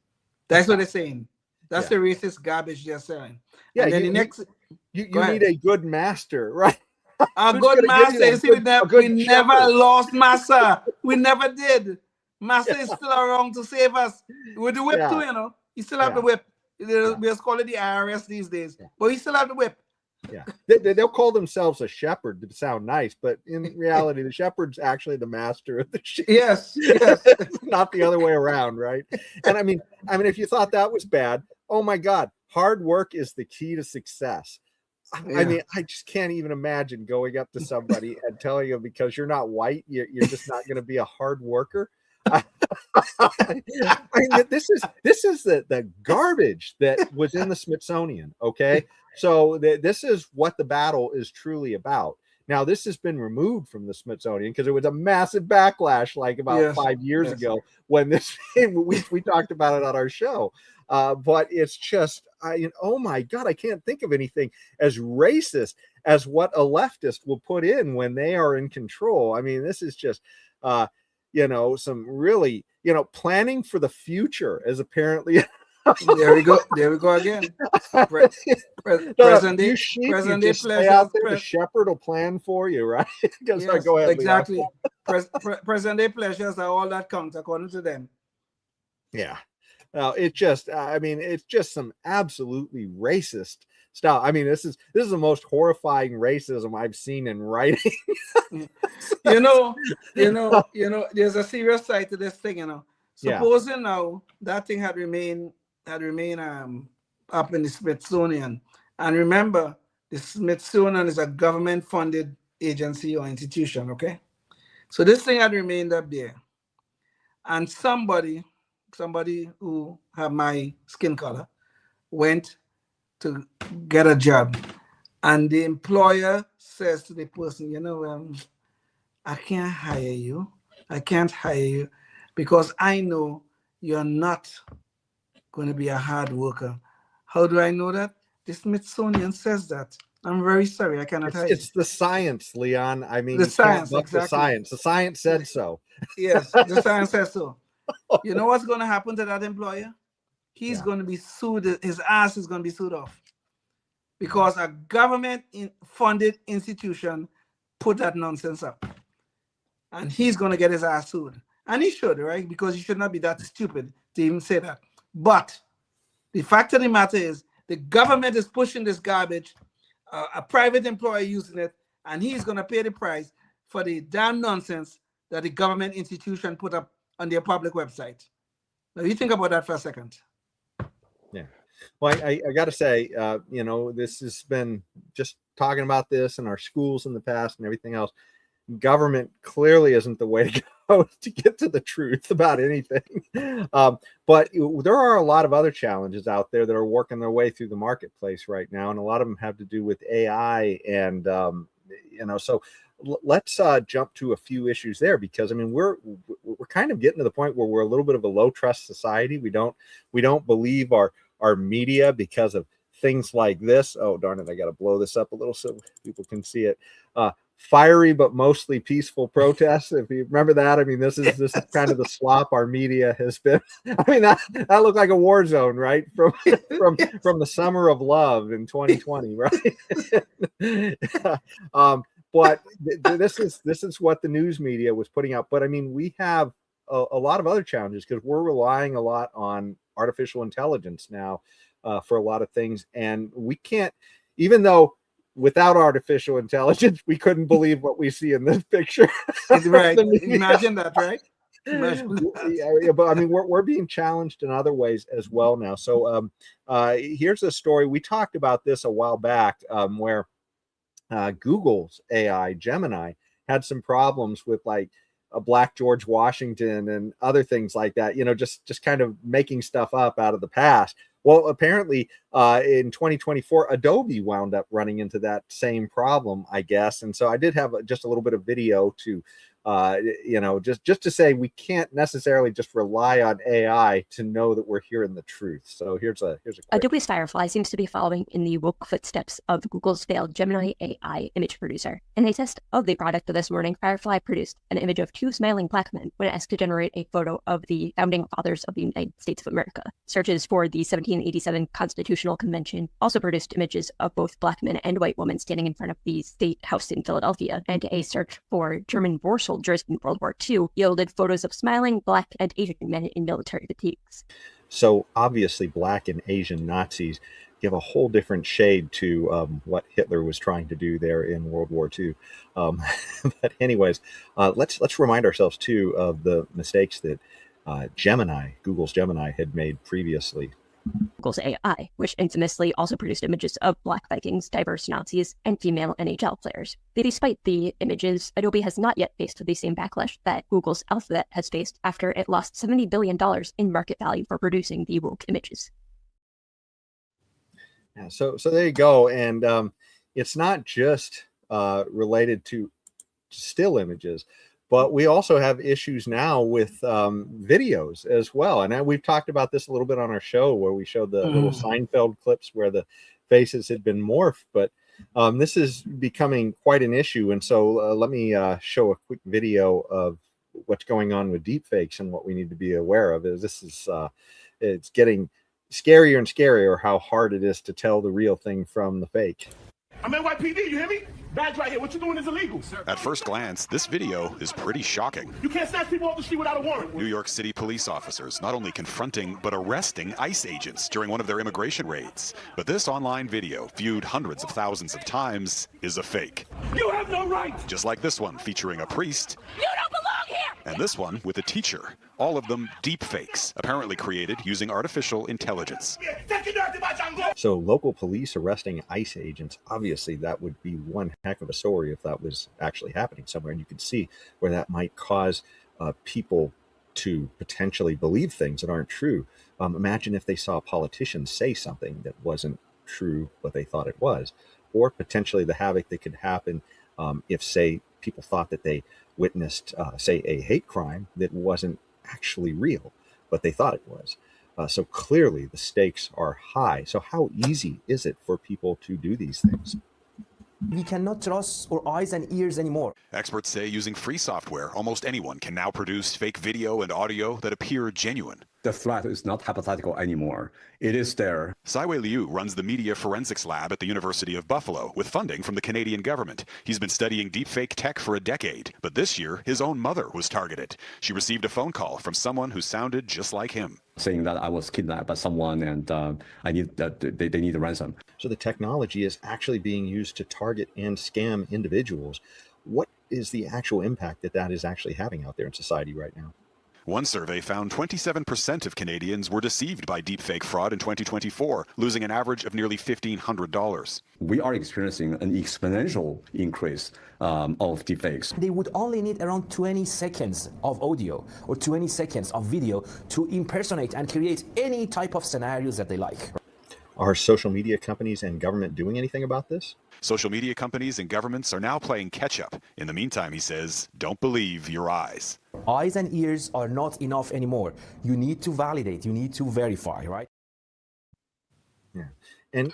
That's what they're saying. That's the racist garbage they're selling. Yeah, and then you need a good master, right? A good master. You see, we never lost master. We never did. Master is still around to save us. With the whip too, You still have the whip. We just call it the IRS these days. But we still have the whip. Yeah. They'll call themselves a shepherd to sound nice, but in reality, the shepherd's actually the master of the sheep. Yes. Not the other way around, right? And I mean, if you thought that was bad, oh my God, hard work is the key to success. I mean, I just can't even imagine going up to somebody and telling you because you're not white, you're just not going to be a hard worker. I mean, this is the garbage that was in the Smithsonian. Okay, so this is what the battle is truly about. Now, this has been removed from the Smithsonian because it was a massive backlash, like about 5 years ago when this we talked about it on our show. But it's just, oh my God, I can't think of anything as racist as what a leftist will put in when they are in control. I mean, this is just, some really, planning for the future is apparently. There we go again. Present day pleasures. The shepherd will plan for you, right? Yes, go ahead. Exactly. Present day pleasures are all that counts according to them. Yeah. It's just some absolutely racist stuff. I mean, this is the most horrifying racism I've seen in writing. There's a serious side to this thing, Supposing now that thing had remained up in the Smithsonian. And remember, the Smithsonian is a government-funded agency or institution, okay? So this thing had remained up there. And somebody who had my skin color went to get a job. And the employer says to the person, I can't hire you. I can't hire you because I know you're not going to be a hard worker. How do I know that? The Smithsonian says that. I'm very sorry, I cannot hire you. It's the science, Leon. I mean, the science, exactly. The science said so. Yes, the science says so. You know what's going to happen to that employer? He's going to be sued. His ass is going to be sued off. because a government-funded institution put that nonsense up. And he's going to get his ass sued. And he should, right? Because he should not be that stupid to even say that. But the fact of the matter is, the government is pushing this garbage, a private employee using it, and he's going to pay the price for the damn nonsense that the government institution put up on their public website. Now, you think about that for a second. Yeah. Well, I got to say, you know, this has been just talking about this in our schools in the past and everything else. Government clearly isn't the way to go to get to the truth about anything. But there are a lot of other challenges out there that are working their way through the marketplace right now. And a lot of them have to do with AI. And, you know, so let's jump to a few issues there, because I mean, we're kind of getting to the point where we're a little bit of a low trust society. We don't believe our media because of things like this. Oh, darn it. I got to blow this up a little so people can see it. Fiery but mostly peaceful protests. If you remember that, I mean, this is kind of the slop our media has been. I mean, that looked like a war zone, right? From the summer of love in 2020, right? But this is what the news media was putting out. But I mean, we have a lot of other challenges because we're relying a lot on artificial intelligence now for a lot of things, and we can't, even though without artificial intelligence, we couldn't believe what we see in this picture. Right. Imagine that, right? Imagine that. Yeah, but I mean, we're being challenged in other ways as well now. So here's a story. We talked about this a while back where Google's AI, Gemini, had some problems with like a Black George Washington and other things like that, you know, just kind of making stuff up out of the past. Well, apparently in 2024, Adobe wound up running into that same problem, I guess. And so I did have just a little bit of video to, you know, just to say we can't necessarily just rely on AI to know that we're hearing the truth. So here's a quick. Adobe's Firefly seems to be following in the woke footsteps of Google's failed Gemini AI image producer. In a test of the product this morning, Firefly produced an image of two smiling black men when asked to generate a photo of the founding fathers of the United States of America. Searches for the 1787 Constitutional Convention also produced images of both black men and white women standing in front of the State House in Philadelphia, and a search for German war soldiers in World War II yielded photos of smiling black and Asian men in military fatigues. So obviously black and Asian Nazis give a whole different shade to what Hitler was trying to do there in World War II. But anyways, let's remind ourselves too of the mistakes that Google's Gemini had made previously. Google's AI, which infamously also produced images of black Vikings, diverse Nazis, and female NHL players. Despite the images, Adobe has not yet faced the same backlash that Google's Alphabet has faced after it lost $70 billion in market value for producing the woke images. Yeah, so there you go. And it's not just related to still images, but we also have issues now with videos as well. And we've talked about this a little bit on our show where we showed the little Seinfeld clips where the faces had been morphed. But this is becoming quite an issue. And so let me show a quick video of what's going on with deepfakes and what we need to be aware of. It's getting scarier and scarier how hard it is to tell the real thing from the fake. I'm NYPD, you hear me? Badge right here. What you doing is illegal. At first glance, this video is pretty shocking. You can't snatch people off the street without a warrant. New York City police officers not only confronting but arresting ICE agents during one of their immigration raids. But this online video, viewed hundreds of thousands of times, is a fake. You have no right! Just like this one featuring a priest. You don't belong here! And this one with a teacher. All of them deep fakes, apparently created using artificial intelligence. So local police arresting ICE agents, obviously that would be one heck of a story if that was actually happening somewhere. And you could see where that might cause people to potentially believe things that aren't true. Imagine if they saw politicians say something that wasn't true, but they thought it was. Or potentially the havoc that could happen if, say, people thought that they witnessed, say, a hate crime that wasn't actually real, but they thought it was. So clearly the stakes are high. So how easy is it for people to do these things? We cannot trust our eyes and ears anymore. Experts say using free software, almost anyone can now produce fake video and audio that appear genuine. The threat is not hypothetical anymore. It is there. Saiwei Liu runs the Media Forensics Lab at the University of Buffalo with funding from the Canadian government. He's been studying deepfake tech for a decade, but this year his own mother was targeted. She received a phone call from someone who sounded just like him, saying that I was kidnapped by someone and I need that they need a ransom. So the technology is actually being used to target and scam individuals. What is the actual impact that that is actually having out there in society right now? One survey found 27% of Canadians were deceived by deepfake fraud in 2024, losing an average of nearly $1,500. We are experiencing an exponential increase of deepfakes. They would only need around 20 seconds of audio or 20 seconds of video to impersonate and create any type of scenarios that they like. Are social media companies and government doing anything about this? Social media companies and governments are now playing catch up. In the meantime, he says, don't believe your eyes. Eyes and ears are not enough anymore. You need to validate, you need to verify, right? Yeah. And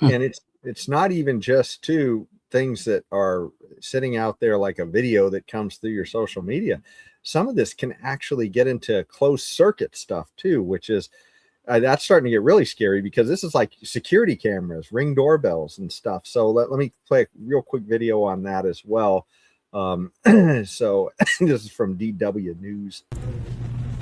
it's not even just to things that are sitting out there like a video that comes through your social media. Some of this can actually get into closed circuit stuff too, which is that's starting to get really scary because this is like security cameras, Ring doorbells and stuff. So let me play a real quick video on that as well. So this is from DW News.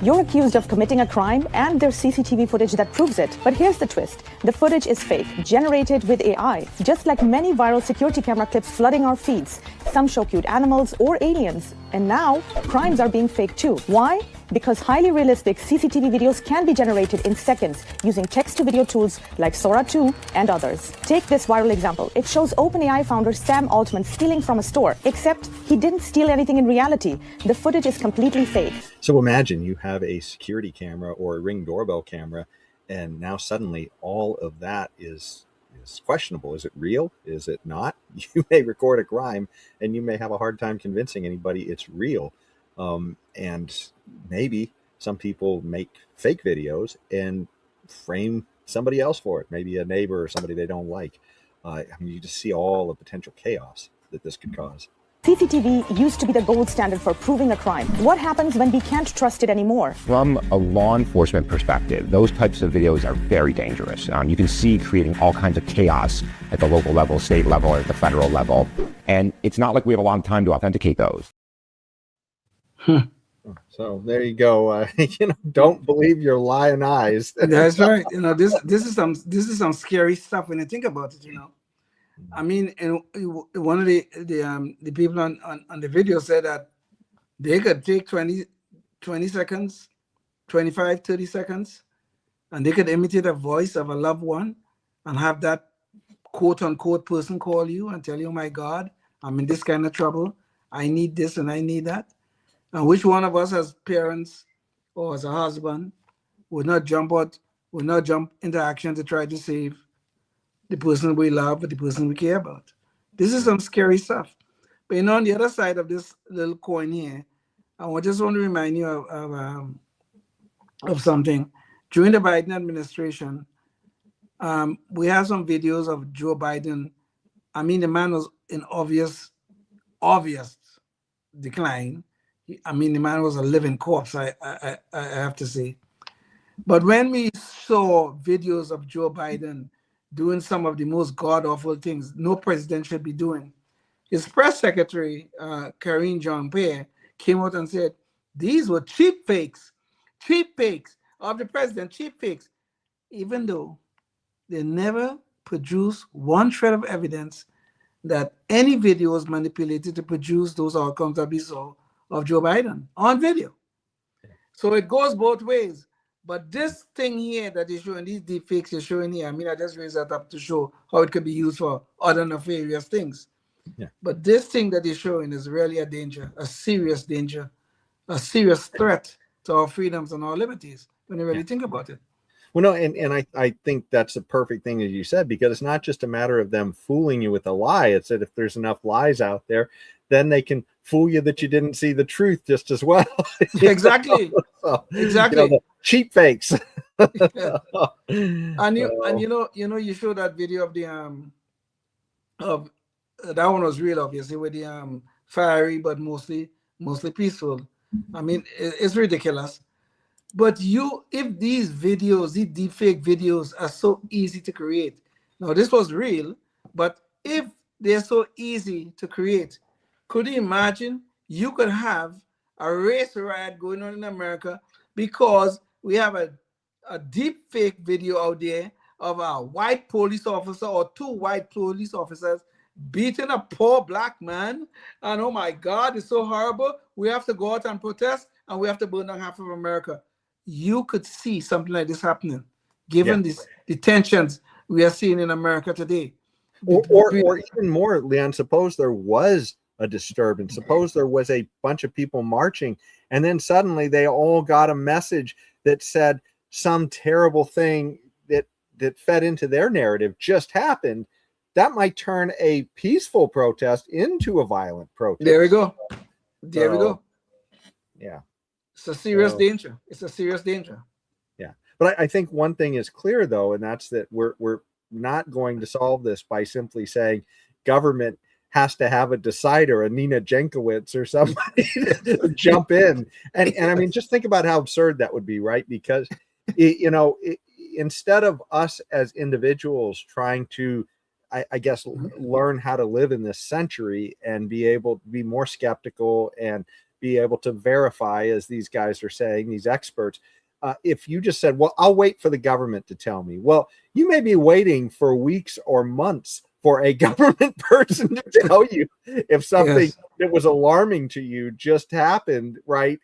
You're accused of committing a crime and there's CCTV footage that proves it. But here's the twist. The footage is fake, generated with AI. Just like many viral security camera clips flooding our feeds. Some show cute animals or aliens. And now, crimes are being faked too. Why? Because highly realistic CCTV videos can be generated in seconds using text-to-video tools like Sora 2 and others. Take this viral example. It shows OpenAI founder Sam Altman stealing from a store, except he didn't steal anything in reality. The footage is completely fake. So imagine you have a security camera or a Ring doorbell camera, and now suddenly all of that is questionable. Is it real? Is it not? You may record a crime and you may have a hard time convincing anybody it's real. And maybe some people make fake videos and frame somebody else for it, maybe a neighbor or somebody they don't like. I mean, you just see all the potential chaos that this could cause. CCTV used to be the gold standard for proving a crime. What happens when we can't trust it anymore? From a law enforcement perspective, those types of videos are very dangerous. You can see creating all kinds of chaos at the local level, state level, or at the federal level. And it's not like we have a lot of time to authenticate those. So there you go. Don't believe your lying eyes. That's right. This is some scary stuff when you think about it. I mean, and one of the people on the video said that they could take 20 seconds, 25, 30 seconds, and they could imitate a voice of a loved one and have that quote unquote person call you and tell you, oh my God, I'm in this kind of trouble. I need this and I need that. And which one of us as parents or as a husband would not jump into action to try to save the person we love or the person we care about? This is some scary stuff. But on the other side of this little coin here, I just want to remind you of something. During the Biden administration, we have some videos of Joe Biden. I mean, the man was in obvious decline. I mean, the man was a living corpse, I have to say. But when we saw videos of Joe Biden doing some of the most god-awful things no president should be doing, his press secretary, Karine Jean-Pierre, came out and said, these were cheap fakes of the president, cheap fakes, even though they never produced one shred of evidence that any video was manipulated to produce those outcomes that we saw of Joe Biden on video. So it goes both ways. But this thing here that is showing, these deepfakes you're showing here, I mean, I just raised that up to show how it could be used for other nefarious things. Yeah. But this thing that you're showing is really a danger, a serious threat to our freedoms and our liberties when you really think about it. Well, no, and I think that's the perfect thing, as you said, because it's not just a matter of them fooling you with a lie. It's that if there's enough lies out there, then they can fool you that you didn't see the truth just as well. Exactly. Exactly. The cheap fakes. Yeah. And you show that video of the of that one was real, obviously, with the fiery but mostly peaceful. I mean, it's ridiculous. But if these videos, these deepfake videos are so easy to create, now this was real, but if they're so easy to create, could you imagine you could have a race riot going on in America because we have a deep fake video out there of a white police officer or two white police officers beating a poor black man, and oh my God, it's so horrible. We have to go out and protest, and we have to burn down half of America. You could see something like this happening, given the tensions we are seeing in America today. Or even more, Leon, suppose there was a disturbance. Suppose there was a bunch of people marching, and then suddenly they all got a message that said some terrible thing that fed into their narrative just happened. That might turn a peaceful protest into a violent protest. There we go. There we go. Yeah. It's a serious danger. It's a serious danger. Yeah. But I think one thing is clear, though, and that's that we're not going to solve this by simply saying government has to have a decider, a Nina Jankowicz or somebody to jump in. And I mean, just think about how absurd that would be, right? Because, instead of us as individuals trying to, I guess, learn how to live in this century and be able to be more skeptical and be able to verify, as these guys are saying, these experts, if you just said, well, I'll wait for the government to tell me. Well, you may be waiting for weeks or months for a government person to tell you if something that was alarming to you just happened, right?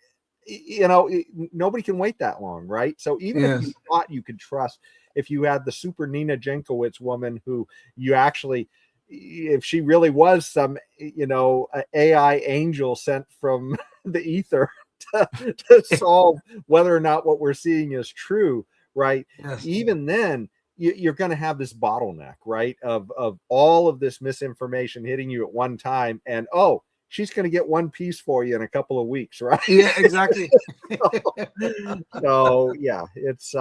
Nobody can wait that long, right? So even if you thought you could trust, if you had the super Nina Jankowicz woman who you actually, if she really was some, AI angel sent from the ether to solve whether or not what we're seeing is true, right? Even then, you're going to have this bottleneck, right? Of all of this misinformation hitting you at one time, and she's going to get one piece for you in a couple of weeks, right? Yeah, exactly. So yeah, it's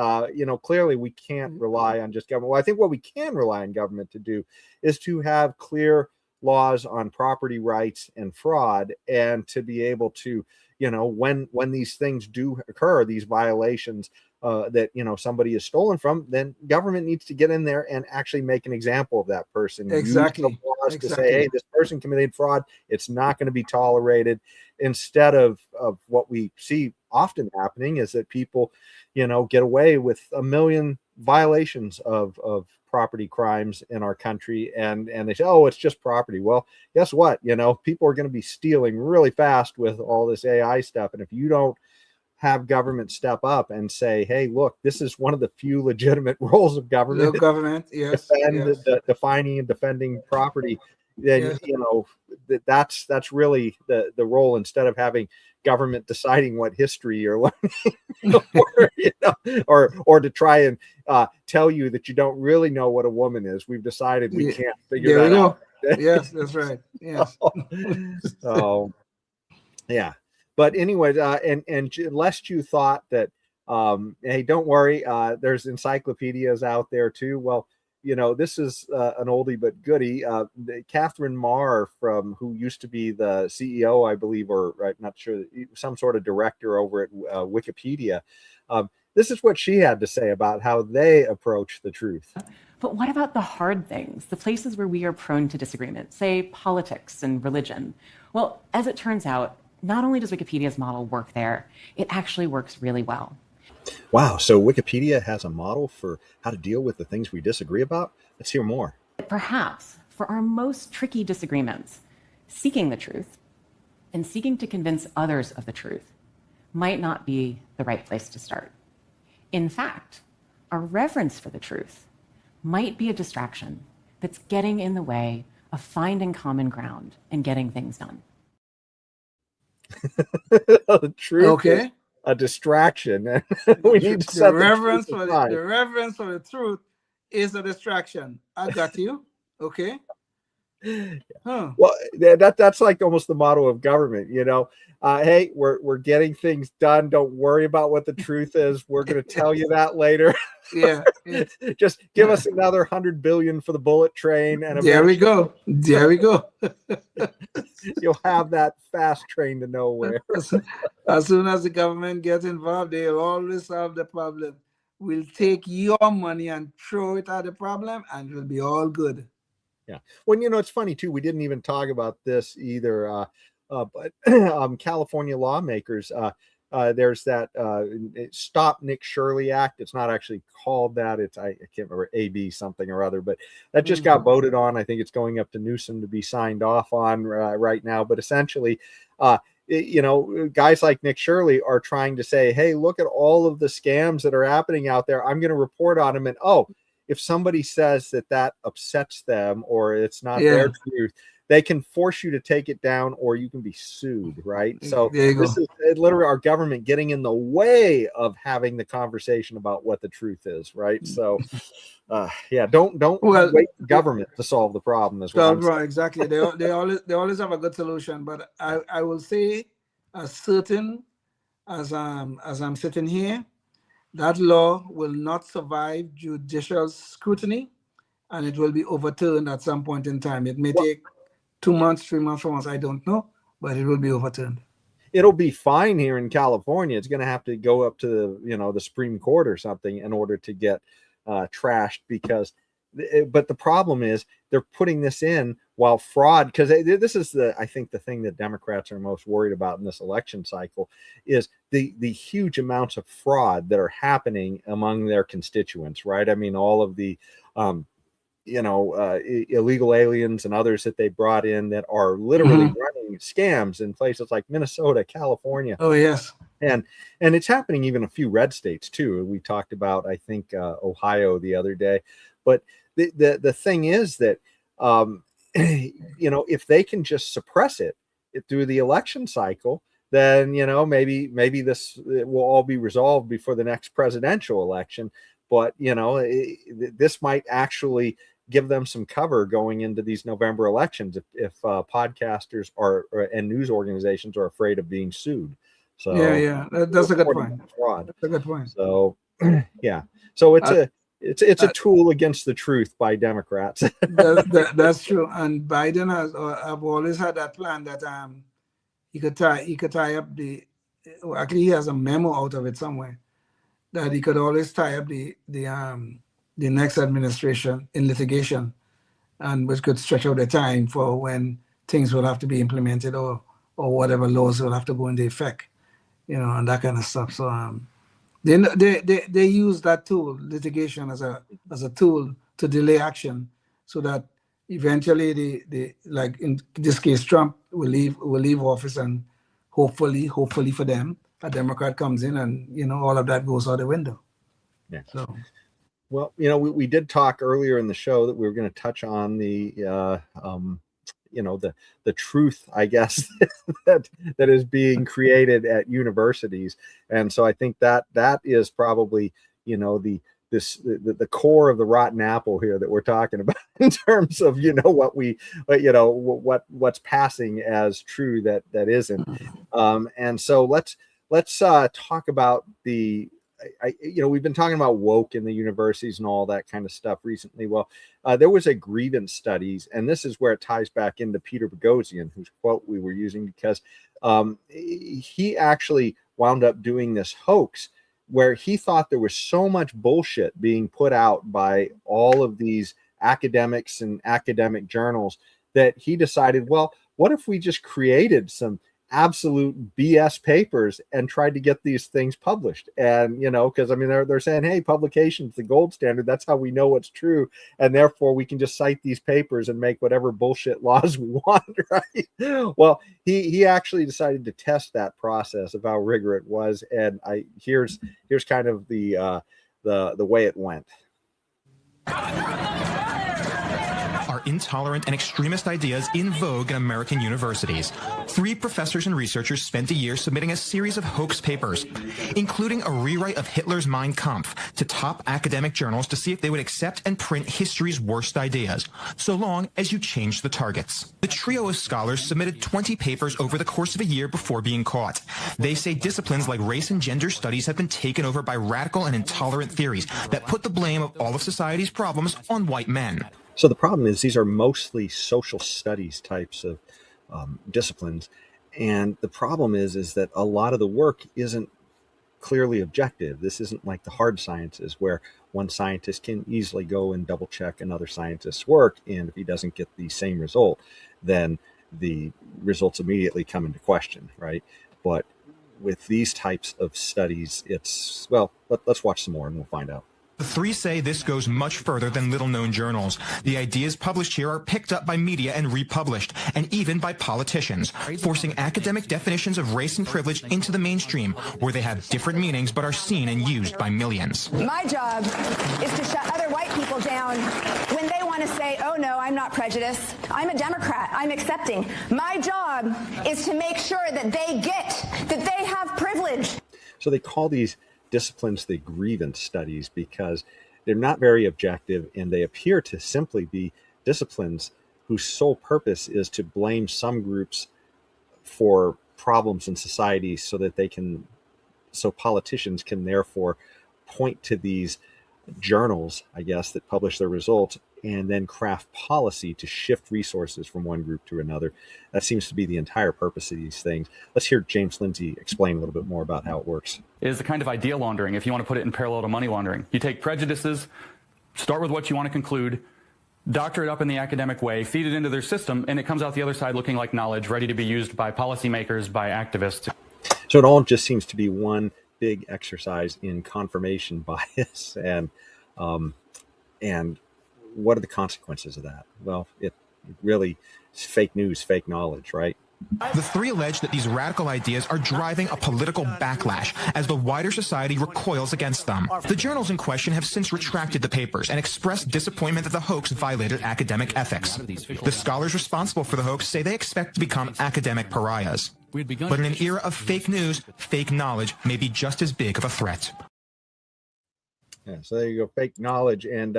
clearly we can't rely on just government. Well, I think what we can rely on government to do is to have clear laws on property rights and fraud, and to be able to, when these things do occur, these violations that somebody is stolen from, then government needs to get in there and actually make an example of that person. Exactly. Use the laws to say, hey, this person committed fraud. It's not going to be tolerated. Instead of what we see often happening is that people, get away with a million violations of property crimes in our country, and they say, it's just property. Well, guess what? People are going to be stealing really fast with all this AI stuff, and if you don't have government step up and say, hey, look, this is one of the few legitimate roles of government. Defining and defending property, then that's really the role, instead of having government deciding what history you're learning, or to try and tell you that you don't really know what a woman is. We've decided we can't figure that out. Yes, that's right. Yes. So yeah. But anyways, and lest you thought that, hey, don't worry, there's encyclopedias out there too. Well, this is an oldie but goodie. Catherine Marr, who used to be the CEO, I believe, or I'm not sure, some sort of director over at Wikipedia. This is what she had to say about how they approach the truth. But what about the hard things, the places where we are prone to disagreement, say politics and religion? Well, as it turns out, not only does Wikipedia's model work there, it actually works really well. Wow, so Wikipedia has a model for how to deal with the things we disagree about? Let's hear more. Perhaps, for our most tricky disagreements, seeking the truth and seeking to convince others of the truth might not be the right place to start. In fact, our reverence for the truth might be a distraction that's getting in the way of finding common ground and getting things done. The truth, okay, a distraction. We need to set the reverence for the truth is a distraction. I got you. Okay. Huh. Well, that's like almost the motto of government, you know. Hey, we're getting things done. Don't worry about what the truth is. We're going to tell you that later. Yeah. Just give us another 100 billion for the bullet train, and There we go. There we go. You'll have that fast train to nowhere. As soon as the government gets involved, they'll always solve the problem. We'll take your money and throw it at the problem, and it'll be all good. Yeah. Well, you know, it's funny too. We didn't even talk about this either. But California lawmakers, there's that Stop Nick Shirley Act. It's not actually called that. It's I can't remember, AB something or other, but that just got voted on. I think it's going up to Newsom to be signed off on right now. But essentially, you know, guys like Nick Shirley are trying to say, hey, look at all of the scams that are happening out there. I'm going to report on them. And if somebody says that upsets them or it's not their truth, they can force you to take it down, or you can be sued, right? So this is literally our government getting in the way of having the conversation about what the truth is, right? So, don't wait for government to solve the problem. As well, right? Exactly. They always have a good solution, but I will say, as certain as I'm sitting here, that law will not survive judicial scrutiny, and it will be overturned at some point in time. It may take 2 months, 3 months, 4 months, I don't know, but it will be overturned. It'll be fine here in California. It's going to have to go up to the Supreme Court or something in order to get trashed, because but the problem is they're putting this in while fraud, because this is I think the thing that Democrats are most worried about in this election cycle is the huge amounts of fraud that are happening among their constituents, right? I mean, all of the illegal aliens and others that they brought in that are literally running scams in places like Minnesota, California. Oh, yes. And it's happening even a few red states too. We talked about, I think, Ohio the other day. But the thing is that, if they can just suppress it through the election cycle, then, maybe this will all be resolved before the next presidential election. But, this might actually give them some cover going into these November elections if podcasters and news organizations are afraid of being sued. So that's a good point. Fraud. That's a good point. So so it's a tool against the truth by Democrats. That's true. And Biden I've always had that plan that he could tie up actually he has a memo out of it somewhere, that he could always tie up the next administration in litigation, and which could stretch out the time for when things will have to be implemented or whatever laws will have to go into effect, and that kind of stuff. So they use that tool, litigation, as a tool to delay action, so that eventually the like in this case Trump will leave office, and hopefully for them a Democrat comes in, and all of that goes out the window. Yeah. So. Well, we did talk earlier in the show that we were going to touch on the truth, I guess, that is being created at universities. And so I think that is probably, the core of the rotten apple here that we're talking about in terms of, what's passing as true that isn't. And so let's talk about we've been talking about woke in the universities and all that kind of stuff recently. Well, there was a grievance studies, and this is where it ties back into Peter Boghossian, whose quote we were using, because he actually wound up doing this hoax where he thought there was so much bullshit being put out by all of these academics and academic journals that he decided, well, what if we just created some absolute BS papers and tried to get these things published? And because they're saying, hey, publication's the gold standard, that's how we know what's true, and therefore we can just cite these papers and make whatever bullshit laws we want, right? Well, he actually decided to test that process of how rigorous it was, and here's kind of the way it went. Our are intolerant and extremist ideas in vogue in American universities. 3 professors and researchers spent a year submitting a series of hoax papers, including a rewrite of Hitler's Mein Kampf to top academic journals to see if they would accept and print history's worst ideas, so long as you change the targets. The trio of scholars submitted 20 papers over the course of a year before being caught. They say disciplines like race and gender studies have been taken over by radical and intolerant theories that put the blame of all of society's problems on white men. So the problem is these are mostly social studies types of disciplines. And the problem is that a lot of the work isn't clearly objective. This isn't like the hard sciences where one scientist can easily go and double check another scientist's work. And if he doesn't get the same result, then the results immediately come into question, right? But with these types of studies, it's, well, let's watch some more and we'll find out. The 3 say this goes much further than little-known journals. The ideas published here are picked up by media and republished, and even by politicians, forcing academic definitions of race and privilege into the mainstream, where they have different meanings but are seen and used by millions. My job is to shut other white people down when they want to say, oh no, I'm not prejudiced. I'm a Democrat. I'm accepting. My job is to make sure that they get that they have privilege. So they call these disciplines the grievance studies because they're not very objective and they appear to simply be disciplines whose sole purpose is to blame some groups for problems in society so politicians can therefore point to these journals, I guess, that publish their results and then craft policy to shift resources from one group to another. That seems to be the entire purpose of these things. Let's hear James Lindsay explain a little bit more about how it works. It is a kind of idea laundering, if you want to put it in parallel to money laundering. You take prejudices, start with what you want to conclude, doctor it up in the academic way, feed it into their system, and it comes out the other side looking like knowledge, ready to be used by policymakers, by activists. So it all just seems to be one big exercise in confirmation bias. And what are the consequences of that? Well, it really is fake news, fake knowledge, right? The 3 allege that these radical ideas are driving a political backlash as the wider society recoils against them. The journals in question have since retracted the papers and expressed disappointment that the hoax violated academic ethics. The scholars responsible for the hoax say they expect to become academic pariahs. But in an era of fake news, fake knowledge may be just as big of a threat. Yeah, so there you go, fake knowledge. And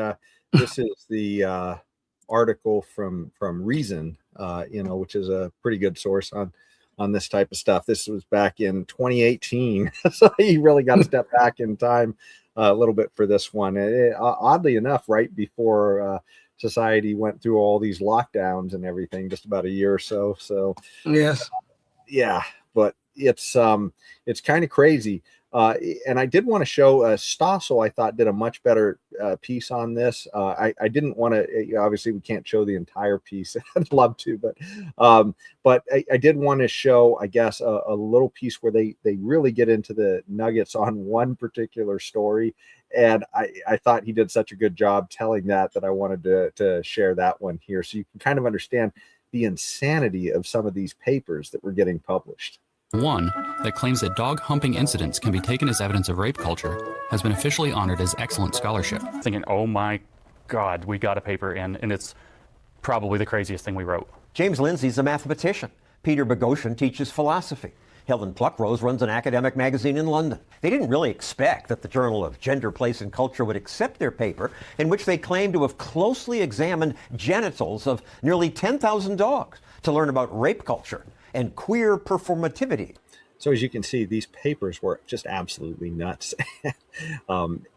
this is the article from Reason, which is a pretty good source on this type of stuff. This was back in 2018, so you really got to step back in time a little bit for this one. Oddly enough, right before society went through all these lockdowns and everything, just about a year or so. So yes, yeah, but it's kind of crazy. And I did want to show Stossel, I thought, did a much better piece on this. I didn't want to, obviously we can't show the entire piece. I'd love to, but I did want to show, I guess, a little piece where they really get into the nuggets on one particular story. And I thought he did such a good job telling that I wanted to share that one here. So you can kind of understand the insanity of some of these papers that were getting published. One that claims that dog humping incidents can be taken as evidence of rape culture has been officially honored as excellent scholarship. Thinking, oh my God, we got a paper in, and it's probably the craziest thing we wrote. James Lindsay's a mathematician. Peter Boghossian teaches philosophy. Helen Pluckrose runs an academic magazine in London. They didn't really expect that the Journal of Gender, Place, and Culture would accept their paper, in which they claim to have closely examined genitals of nearly 10,000 dogs to learn about rape culture and queer performativity. So as you can see, these papers were just absolutely nuts. And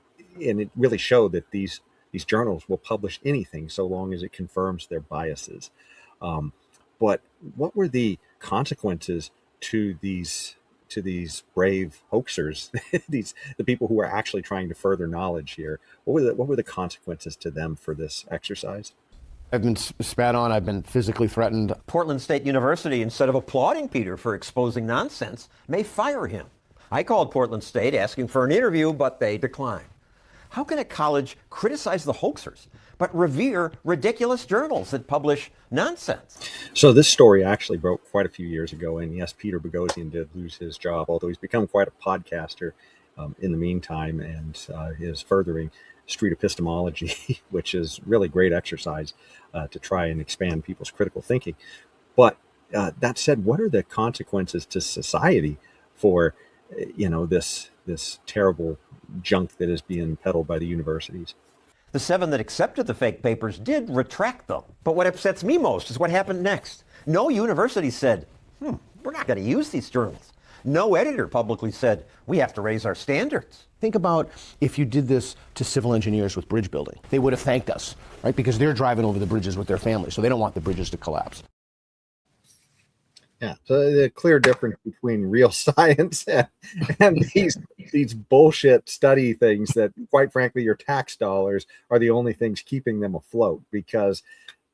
it really showed that these journals will publish anything so long as it confirms their biases. But what were the consequences to these brave hoaxers, the people who are actually trying to further knowledge here? What were the consequences to them for this exercise? I've been spat on. I've been physically threatened. Portland State University, instead of applauding Peter for exposing nonsense, may fire him. I called Portland State asking for an interview, but they declined. How can a college criticize the hoaxers, but revere ridiculous journals that publish nonsense? So this story actually broke quite a few years ago, and yes, Peter Boghossian did lose his job, although he's become quite a podcaster in the meantime and is furthering street epistemology, which is really great exercise to try and expand people's critical thinking. But that said, what are the consequences to society for this terrible junk that is being peddled by the universities? The 7 that accepted the fake papers did retract them. But what upsets me most is what happened next. No university said, we're not going to use these journals. No editor publicly said, we have to raise our standards. Think about if you did this to civil engineers with bridge building. They would have thanked us, right? Because they're driving over the bridges with their families, so they don't want the bridges to collapse. Yeah, so the clear difference between real science and these bullshit study things that, quite frankly, your tax dollars are the only things keeping them afloat, because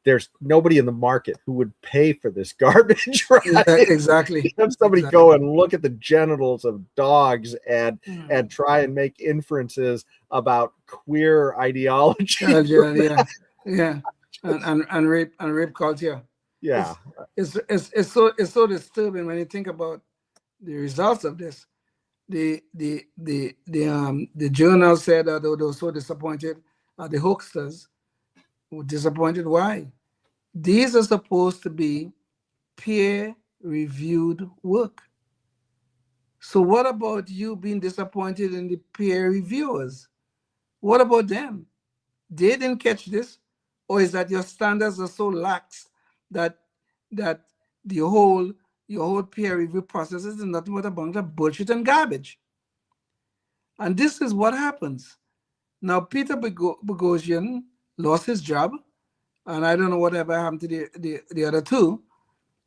there's nobody in the market who would pay for this garbage, right? Exactly. Have somebody go and look at the genitals of dogs and try and make inferences about queer ideology. Yeah. And rape culture. Yeah, it's so disturbing when you think about the results of this. The journal said that they were so disappointed at the hoaxers. Were disappointed. Why? These are supposed to be peer-reviewed work. So what about you being disappointed in the peer reviewers? What about them? They didn't catch this, or is that your standards are so lax that your whole peer review process is nothing but a bunch of bullshit and garbage? And this is what happens. Now, Peter Boghossian lost his job, and I don't know whatever happened to the other two,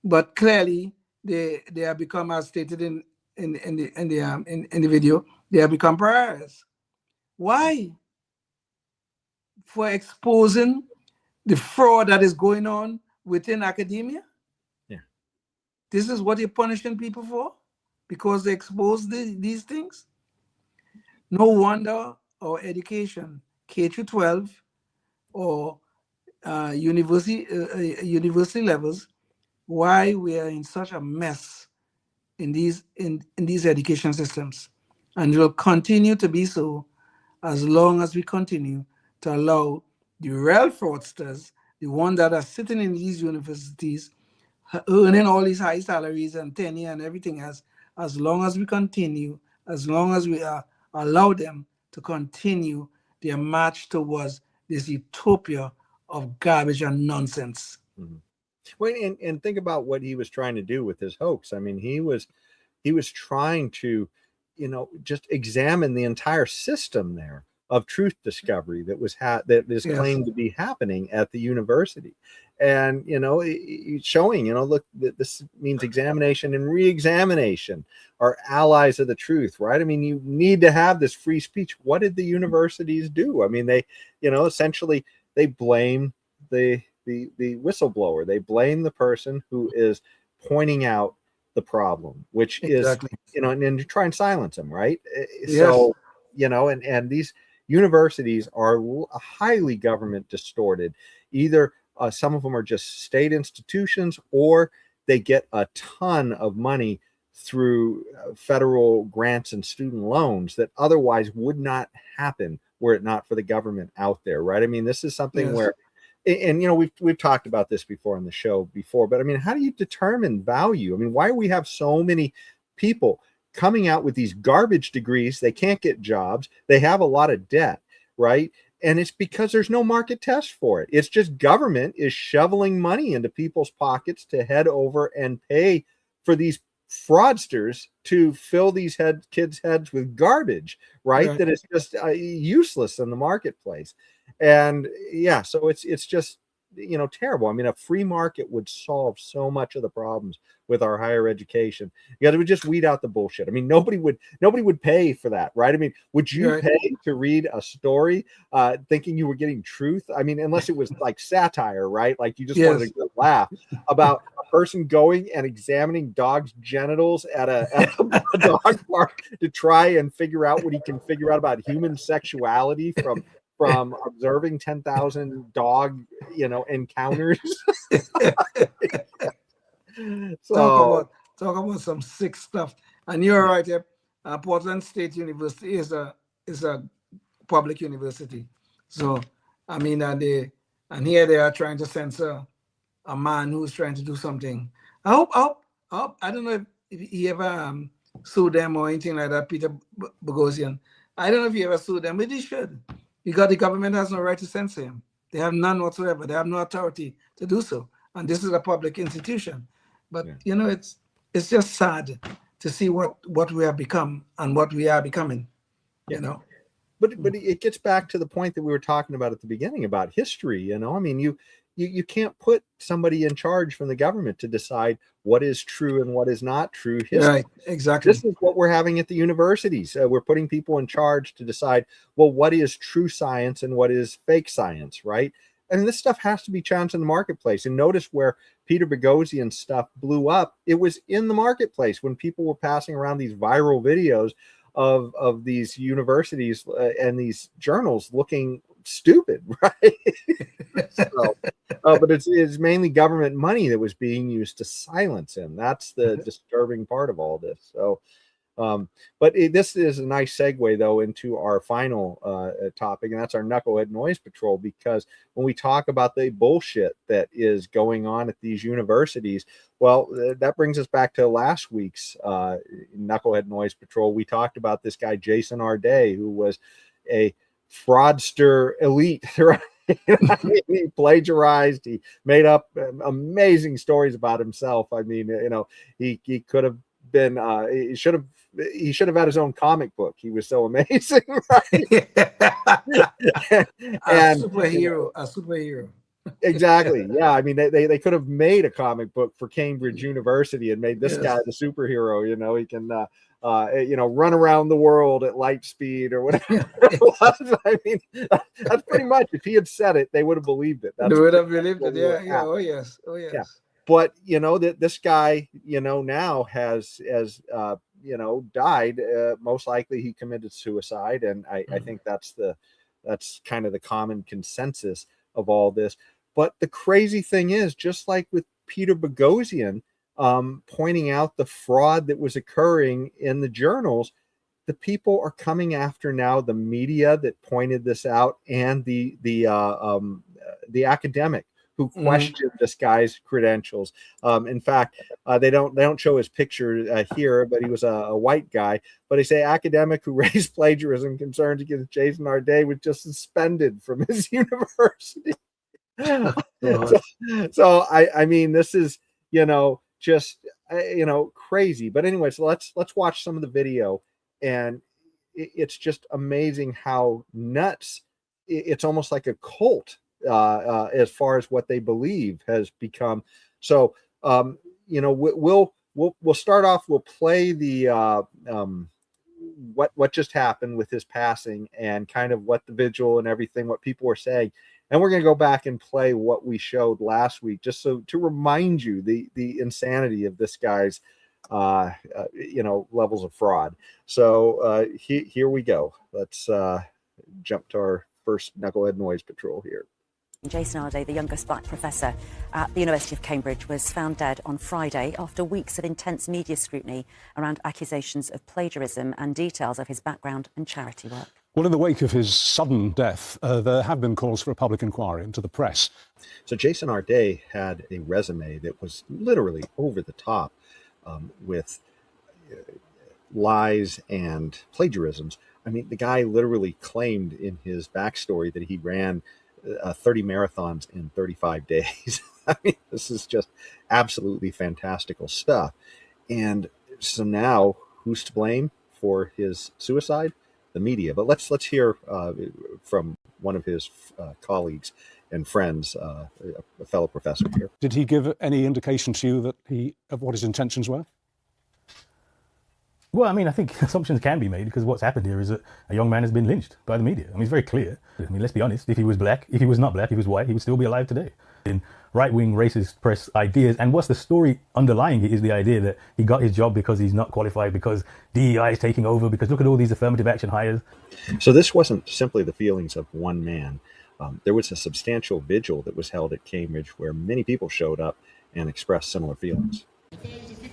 but clearly they have become, as stated in the video, they have become pariahs. Why? For exposing the fraud that is going on within academia? Yeah. This is what you're punishing people for? Because they expose these things? No wonder our education, K-12 or university levels, why we are in such a mess in these education systems. And it will continue to be so as long as we continue to allow the real fraudsters, the ones that are sitting in these universities, earning all these high salaries and tenure and everything else, as long as we continue, as long as we allow them to continue their march towards this utopia of garbage and nonsense. Mm-hmm. Well, and think about what he was trying to do with his hoax. I mean, he was trying to, just examine the entire system there of truth discovery that is claimed to be happening at the university. And, showing, look, this means examination and re-examination are allies of the truth, right? I mean, you need to have this free speech. What did the universities do? I mean, they, essentially they blame the whistleblower. They blame the person who is pointing out the problem, which exactly. is, and to try and silence them, right? Yes. So, and these universities are highly government distorted. Either some of them are just state institutions, or they get a ton of money through federal grants and student loans that otherwise would not happen were it not for the government out there, right? I mean, this is something where, and we've talked about this before on the show before, but I mean, how do you determine value? I mean, why do we have so many people coming out with these garbage degrees? They can't get jobs. They have a lot of debt, right? And it's because there's no market test for it. It's just government is shoveling money into people's pockets to head over and pay for these fraudsters to fill these kids' heads with garbage, right? That is just useless in the marketplace. And so it's just, terrible. I mean, a free market would solve so much of the problems with our higher education. It would just weed out the bullshit. I mean, nobody would pay for that, right? I mean, would you pay to read a story thinking you were getting truth? I mean, unless it was like satire, right? Like you just wanted a good laugh about a person going and examining dogs' genitals at a dog park to try and figure out what he can figure out about human sexuality from observing 10,000 dog, encounters. Talk about some sick stuff. And you're right. Portland State University is a public university. So, I mean, and here they are trying to censor a man who's trying to do something. I hope, I don't know if he ever sued them or anything like that, Peter Boghossian. I don't know if he ever sued them, but he should, because the government has no right to censor him. They have none whatsoever. They have no authority to do so. And this is a public institution. But, you know, it's just sad to see what we have become and what we are becoming, you know. But it gets back to the point that we were talking about at the beginning about history, you know. I mean, you can't put somebody in charge from the government to decide what is true and what is not true history. Right, exactly. This is what we're having at the universities. We're putting people in charge to decide, well, what is true science and what is fake science, right? And this stuff has to be challenged in the marketplace. And notice where Peter Boghossian's stuff blew up, it was in the marketplace when people were passing around these viral videos of these universities and these journals looking stupid, right? So, but it's mainly government money that was being used to silence him. That's the disturbing part of all this. So, but this is a nice segue, though, into our final topic, and that's our Knucklehead Noise Patrol, because when we talk about the bullshit that is going on at these universities, well, that brings us back to last week's Knucklehead Noise Patrol. We talked about this guy, Jason Arday, who was a fraudster elite, right? He plagiarized, he made up amazing stories about himself. I mean, you know, he could have been he should have had his own comic book. He was so amazing, right? A superhero. Exactly. Yeah. I mean, they could have made a comic book for Cambridge University and made this guy the superhero. You know, he can you know, run around the world at light speed or whatever it was. I mean, that's pretty much, if he had said it, they would have believed it. They would have believed it. Yeah. Oh yes. Yeah. But you know that this guy, you know, now has you know, died. Most likely he committed suicide, and I think that's kind of the common consensus of all this. But the crazy thing is, just like with Peter Boghossian pointing out the fraud that was occurring in the journals, the people are coming after now the media that pointed this out and the academic who questioned this guy's credentials. In fact, they don't show his picture here, but he was a white guy. But they say academic who raised plagiarism concerns against Jason Arday was just suspended from his university. So I mean, this is, you know, just you know, crazy. But anyway, so let's watch some of the video, and it's just amazing how nuts. It's almost like a cult. As far as what they believe has become. So, you know, we'll start off. We'll play the what just happened with his passing and kind of what the vigil and everything, what people were saying, and we're going to go back and play what we showed last week, just so to remind you the insanity of this guy's you know, levels of fraud. So here we go. Let's jump to our first Knucklehead Noise Patrol here. Jason Arday, the youngest black professor at the University of Cambridge, was found dead on Friday after weeks of intense media scrutiny around accusations of plagiarism and details of his background and charity work. Well, in the wake of his sudden death, there have been calls for a public inquiry into the press. So Jason Arday had a resume that was literally over the top with lies and plagiarisms. I mean, the guy literally claimed in his backstory that he ran 30 marathons in 35 days. I mean, this is just absolutely fantastical stuff. And so now, who's to blame for his suicide? The media. But let's hear from one of his colleagues and friends, a fellow professor here. Did he give any indication to you of what his intentions were? Well, I mean, I think assumptions can be made because what's happened here is that a young man has been lynched by the media. I mean, it's very clear. I mean, let's be honest. If he was black, if he was not black, if he was white, he would still be alive today. In right-wing racist press ideas, and what's the story underlying it is the idea that he got his job because he's not qualified, because DEI is taking over, because look at all these affirmative action hires. So this wasn't simply the feelings of one man. There was a substantial vigil that was held at Cambridge where many people showed up and expressed similar feelings.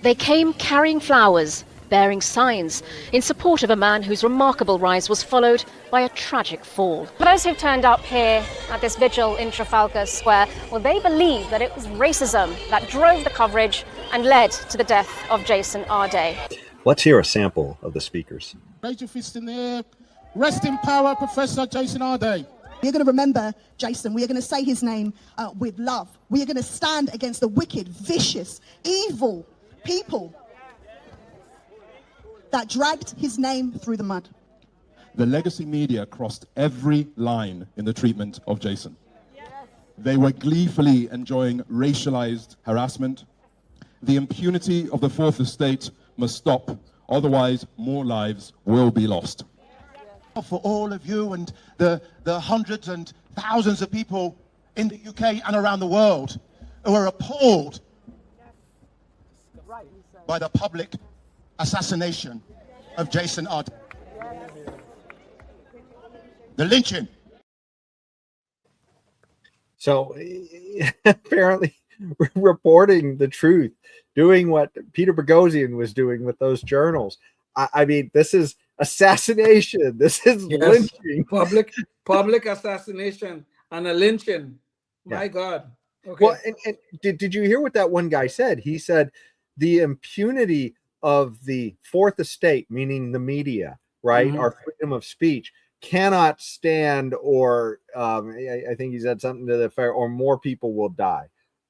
They came carrying flowers, bearing signs in support of a man whose remarkable rise was followed by a tragic fall. For those who've turned up here at this vigil in Trafalgar Square, well, they believe that it was racism that drove the coverage and led to the death of Jason Arday. Let's hear a sample of the speakers. Raise your fist in the air. Rest in power, Professor Jason Arday. We are going to remember Jason. We are going to say his name with love. We are going to stand against the wicked, vicious, evil people that dragged his name through the mud. The legacy media crossed every line in the treatment of Jason. They were gleefully enjoying racialized harassment. The impunity of the Fourth Estate must stop, otherwise more lives will be lost. For all of you and the hundreds and thousands of people in the UK and around the world who are appalled by the public assassination of Jason Arday. The lynching. So apparently reporting the truth, doing what Peter Boghossian was doing with those journals. I mean, this is assassination. This is lynching. Public assassination and a lynching. My God. Okay. Well, and did you hear what that one guy said? He said the impunity of the Fourth Estate, meaning the media, right, our freedom of speech, cannot stand, or I think he said something to the effect, or more people will die.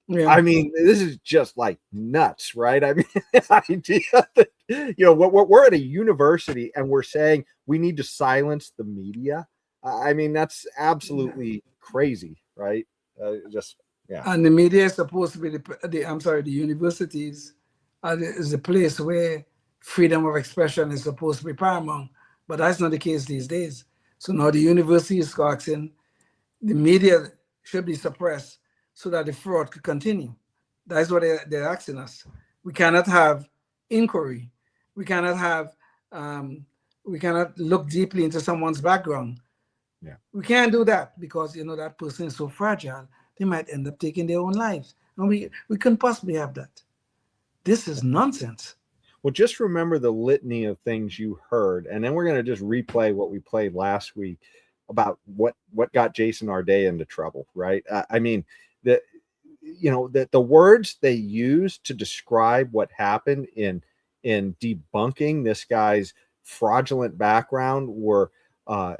Yeah. I mean, this is just like nuts, right? I mean, the idea that, we're at a university and we're saying we need to silence the media. I mean, that's absolutely crazy, right? And the media is supposed to be the universities is the place where freedom of expression is supposed to be paramount, but that's not the case these days. So now the university is asking the media should be suppressed so that the fraud could continue. That's what they're asking us. We cannot have inquiry. We cannot have, we cannot look deeply into someone's background. Yeah. We can't do that because, that person is so fragile, they might end up taking their own lives. And we couldn't possibly have that. This is nonsense. Well, just remember the litany of things you heard, and then we're going to just replay what we played last week about what got Jason Arday into trouble, right? I mean, the words they used to describe what happened in debunking this guy's fraudulent background were,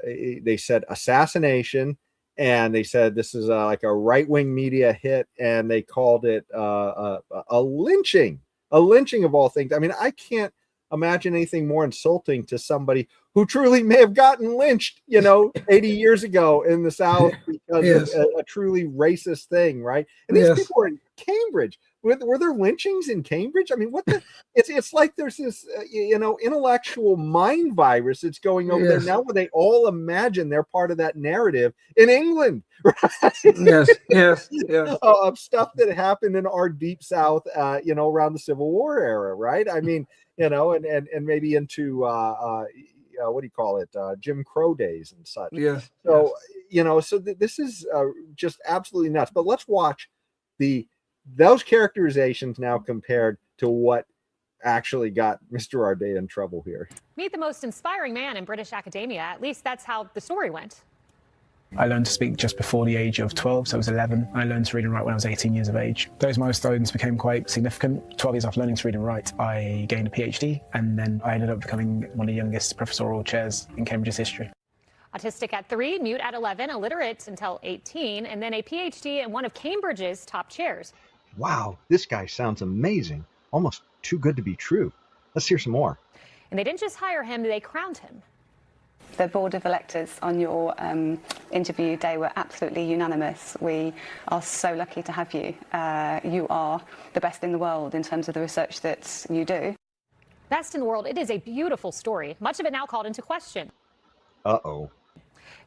they said assassination, and they said this is like a right-wing media hit, and they called it a lynching of all things. I mean, I can't imagine anything more insulting to somebody who truly may have gotten lynched, 80 years ago in the South because of a truly racist thing, right? And these people were in Cambridge. Were there lynchings in Cambridge? I mean, what the? It's like there's this, intellectual mind virus that's going over there now, where they all imagine they're part of that narrative in England, right? Yes. Of stuff that happened in our deep South, around the Civil War era, right? I mean, and maybe into what do you call it? Jim Crow days and such. Yes. So this is just absolutely nuts. But let's watch those characterizations now compared to what actually got Mr. Arday in trouble here. Meet the most inspiring man in British academia. At least that's how the story went. I learned to speak just before the age of 12, so I was 11. I learned to read and write when I was 18 years of age. Those milestones became quite significant. 12 years after learning to read and write, I gained a PhD, and then I ended up becoming one of the youngest professorial chairs in Cambridge's history. Autistic at 3, mute at 11, illiterate until 18, and then a PhD in one of Cambridge's top chairs. Wow, this guy sounds amazing. Almost too good to be true. Let's hear some more. And they didn't just hire him, they crowned him. The board of electors on your interview day were absolutely unanimous. We are so lucky to have you. You are the best in the world in terms of the research that you do. Best in the world. It is a beautiful story, much of it now called into question. Uh-oh.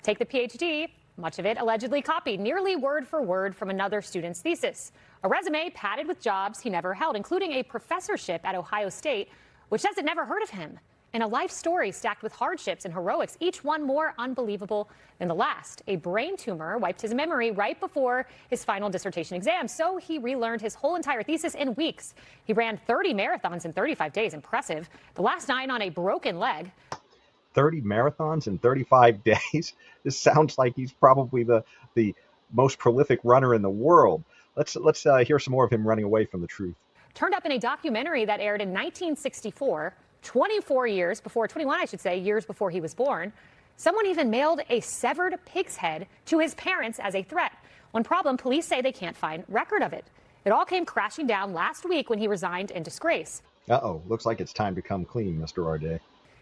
Take the PhD, much of it allegedly copied, nearly word for word from another student's thesis. A resume padded with jobs he never held, including a professorship at Ohio State, which says it never heard of him. in a life story stacked with hardships and heroics, each one more unbelievable than the last. A brain tumor wiped his memory right before his final dissertation exam, so he relearned his whole entire thesis in weeks. He ran 30 marathons in 35 days. Impressive. The last 9 on a broken leg. 30 marathons in 35 days? This sounds like he's probably the most prolific runner in the world. Let's hear some more of him running away from the truth. Turned up in a documentary that aired in 1964, 21 years before he was born. Someone even mailed a severed pig's head to his parents as a threat. One problem, police say they can't find record of it. It all came crashing down last week when he resigned in disgrace. Uh-oh, looks like it's time to come clean, Mr. Arday.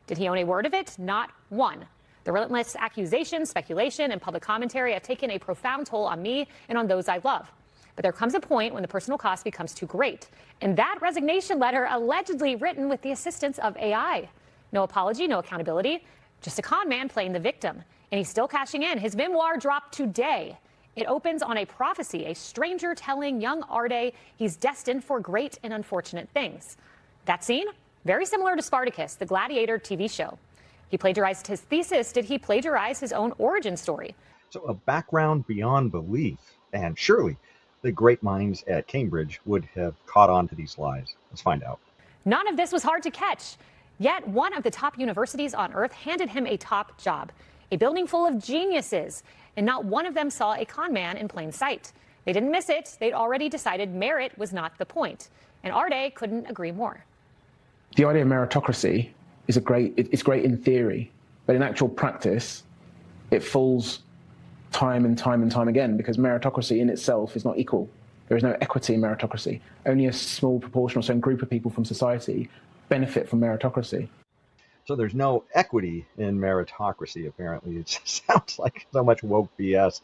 Did he own a word of it? Not one. The relentless accusations, speculation, and public commentary have taken a profound toll on me and on those I love. But there comes a point when the personal cost becomes too great. And that resignation letter, allegedly written with the assistance of AI. No apology, no accountability, just a con man playing the victim. And he's still cashing in. His memoir dropped today. It opens on a prophecy, a stranger telling young Arday he's destined for great and unfortunate things. That scene, very similar to Spartacus, the Gladiator TV show. He plagiarized his thesis. Did he plagiarize his own origin story? So a background beyond belief. And surely the great minds at Cambridge would have caught on to these lies. Let's find out. None of this was hard to catch. Yet one of the top universities on earth handed him a top job, a building full of geniuses, and not one of them saw a con man in plain sight. They didn't miss it. They'd already decided merit was not the point. And Arday couldn't agree more. The idea of meritocracy is it's great in theory, but in actual practice, it falls time and time and time again, because meritocracy in itself is not equal. There is no equity in meritocracy. Only a small proportion or some group of people from society benefit from meritocracy. So there's no equity in meritocracy, apparently. It just sounds like so much woke BS.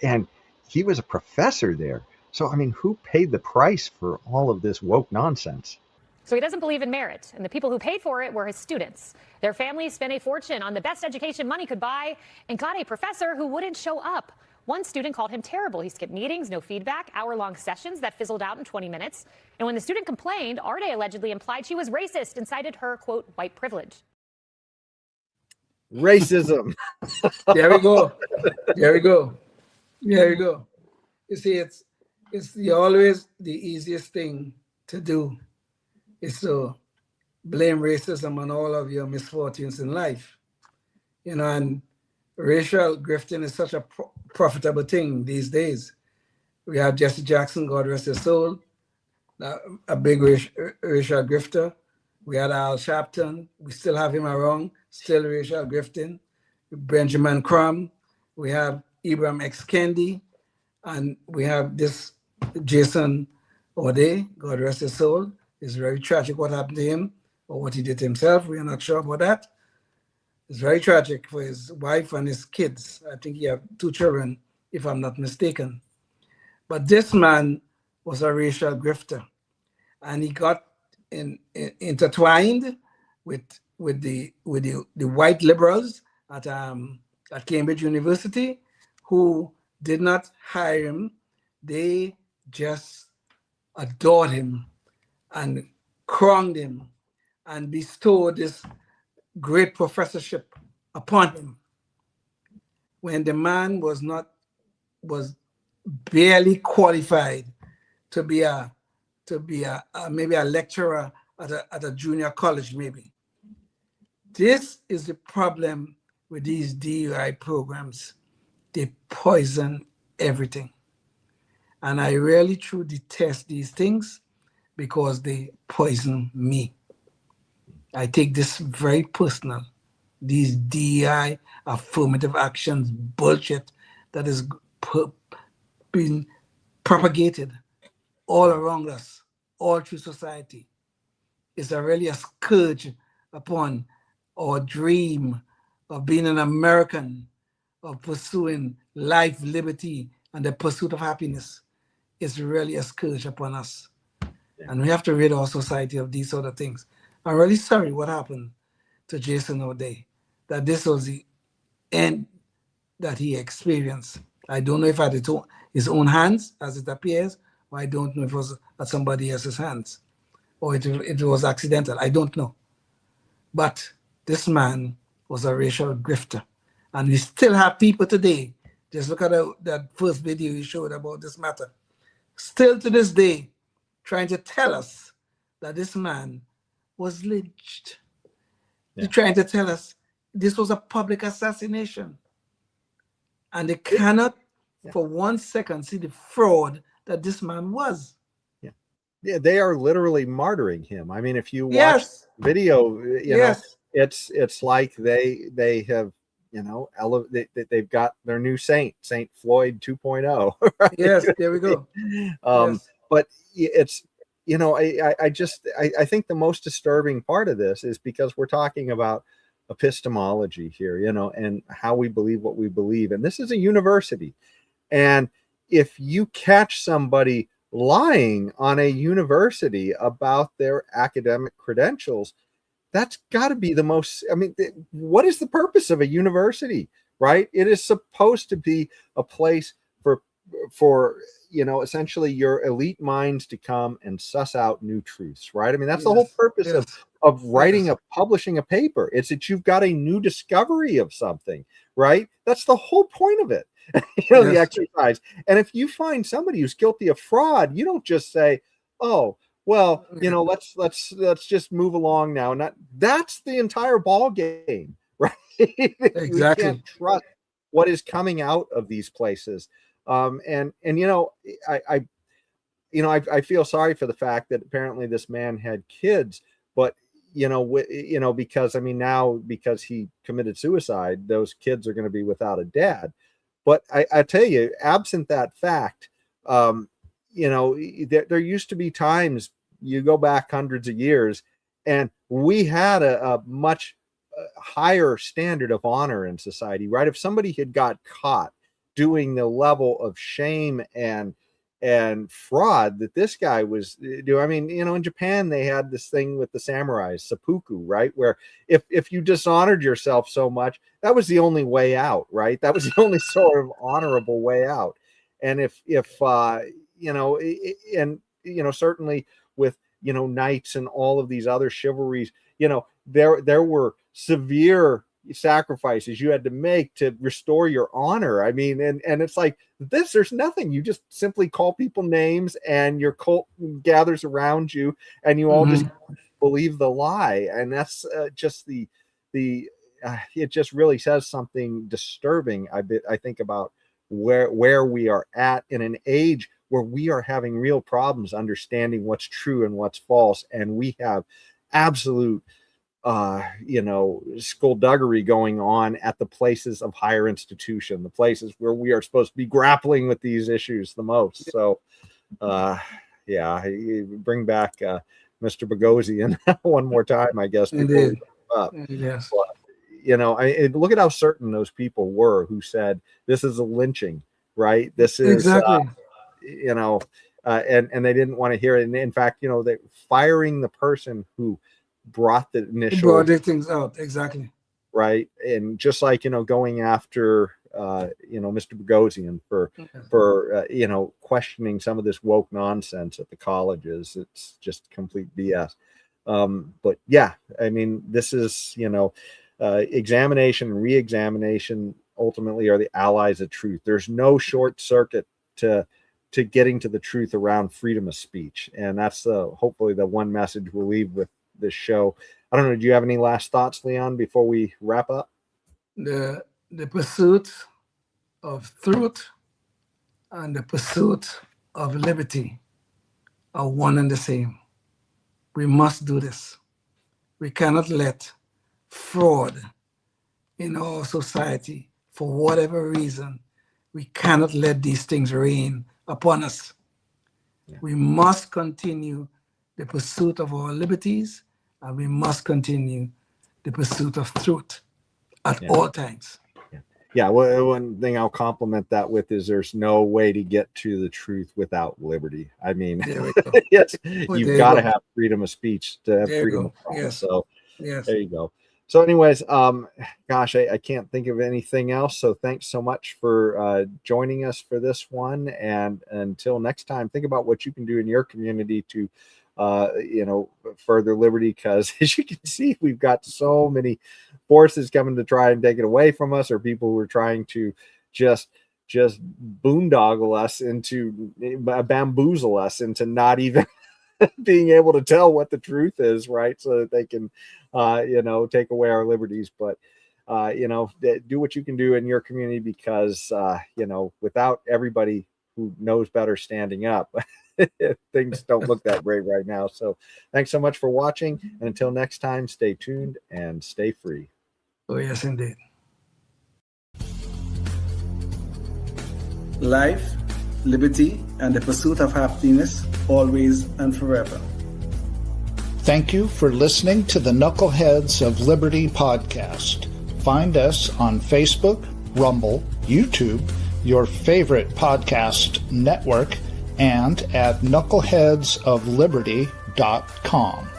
And he was a professor there. So, I mean, who paid the price for all of this woke nonsense? So he doesn't believe in merit, and the people who paid for it were his students. Their families spent a fortune on the best education money could buy and got a professor who wouldn't show up. One student called him terrible. He skipped meetings, no feedback, hour-long sessions that fizzled out in 20 minutes. And when the student complained, Arday allegedly implied she was racist and cited her, quote, white privilege. Racism. There we go. There we go. There we go. You see, it's always the easiest thing to do is to blame racism on all of your misfortunes in life. You know, and racial grifting is such a profitable thing these days. We have Jesse Jackson, God rest his soul, a big racial grifter. We had Al Sharpton. We still have him around, still racial grifting. Benjamin Crumb. We have Ibram X. Kendi. And we have this Jason Arday, God rest his soul. It's very tragic what happened to him or what he did to himself. We are not sure about that. It's very tragic for his wife and his kids. I think he had 2 children, if I'm not mistaken. But this man was a racial grifter, and he got intertwined with the white liberals at Cambridge University, who did not hire him. They just adored him and crowned him and bestowed this great professorship upon him, when the man was barely qualified to be maybe a lecturer at a junior college, maybe. This is the problem with these DEI programs. They poison everything. And I really truly detest these things because they poison me. I take this very personal. These DEI affirmative actions bullshit that is being propagated all around us, all through society, is really a scourge upon our dream of being an American, of pursuing life, liberty, and the pursuit of happiness. It's really a scourge upon us. And we have to rid our society of these sort of things. I'm really sorry what happened to Jason Arday, that this was the end that he experienced. I don't know if at his own hands, as it appears, or I don't know if it was at somebody else's hands, or it was accidental. I don't know. But this man was a racial grifter. And we still have people today, just look at that first video you showed about this matter, still to this day trying to tell us that this man was lynched. Yeah. They're trying to tell us this was a public assassination. And they cannot for 1 second see the fraud that this man was. Yeah, they are literally martyring him. I mean, if you watch Yes. video, you know, Yes. it's like they have, you know, they've got their new Saint Floyd 2.0. Right? Yes, there we go. Yes. But it's, you know, I think the most disturbing part of this is because we're talking about epistemology here, you know, and how we believe what we believe. And this is a university. And if you catch somebody lying on a university about their academic credentials, that's got to be the most, I mean, what is the purpose of a university, right? It is supposed to be a place for you know, essentially your elite minds to come and suss out new truths, right? I mean, that's the whole purpose of writing publishing a paper. It's that you've got a new discovery of something, right? That's the whole point of it. You know, the exercise. And if you find somebody who's guilty of fraud, you don't just say, oh, well, you know, let's just move along now. And that's the entire ball game, right? Exactly. We can't trust what is coming out of these places. And you know, I feel sorry for the fact that apparently this man had kids, but you know, because I mean, now because he committed suicide, those kids are going to be without a dad. But I tell you, absent that fact, you know, there used to be times, you go back hundreds of years, and we had a much higher standard of honor in society, right? If somebody had got caught doing the level of shame and fraud that this guy was doing, I mean, you know, in Japan they had this thing with the samurais, seppuku, right, where if you dishonored yourself so much, that was the only way out, right? That was the only sort of honorable way out. And if you know, and you know, certainly with, you know, knights and all of these other chivalries, you know, there were severe sacrifices you had to make to restore your honor. I mean, and it's like this, there's nothing. You just simply call people names and your cult gathers around you and you all just believe the lie. And that's just it just really says something disturbing. I think about where we are at in an age where we are having real problems understanding what's true and what's false. And we have absolute you know, skullduggery going on at the places of higher institution, the places where we are supposed to be grappling with these issues the most. So, yeah, bring back Mr. Boghossian one more time, I guess. Before we wrap up. Yes. But, you know, look at how certain those people were who said this is a lynching, right? This is exactly. You know, and they didn't want to hear it. And in fact, you know, they firing the person who brought the initial brought things out, exactly, right? And just like, you know, going after you know, Mr. Boghossian for you know, questioning some of this woke nonsense at the colleges, it's just complete BS. But yeah, I mean, this is, you know, examination and re-examination ultimately are the allies of truth. There's no short circuit to getting to the truth around freedom of speech, and that's hopefully the one message we'll leave with this show. I don't know, do you have any last thoughts, Leon, before we wrap up? The pursuit of truth and the pursuit of liberty are one and the same. We must do this. We cannot let fraud in our society, for whatever reason, we cannot let these things reign upon us. We must continue the pursuit of our liberties, and we must continue the pursuit of truth at all times. Yeah, well, one thing I'll compliment that with is there's no way to get to the truth without liberty. I mean, yes, you've got to have freedom of speech to have freedom of thought. Yes. So there you go. So anyways, gosh, I can't think of anything else. So thanks so much for joining us for this one. And until next time, think about what you can do in your community to further liberty, because as you can see, we've got so many forces coming to try and take it away from us, or people who are trying to just boondoggle us into, bamboozle us into not even being able to tell what the truth is, right? So that they can, take away our liberties. But, do what you can do in your community, because, without everybody who knows better standing up, things don't look that great right now. So thanks so much for watching. And until next time, stay tuned and stay free. Oh, yes, indeed. Life, liberty, and the pursuit of happiness, always and forever. Thank you for listening to the Knuckleheads of Liberty podcast. Find us on Facebook, Rumble, YouTube, your favorite podcast network, and at knuckleheadsofliberty.com.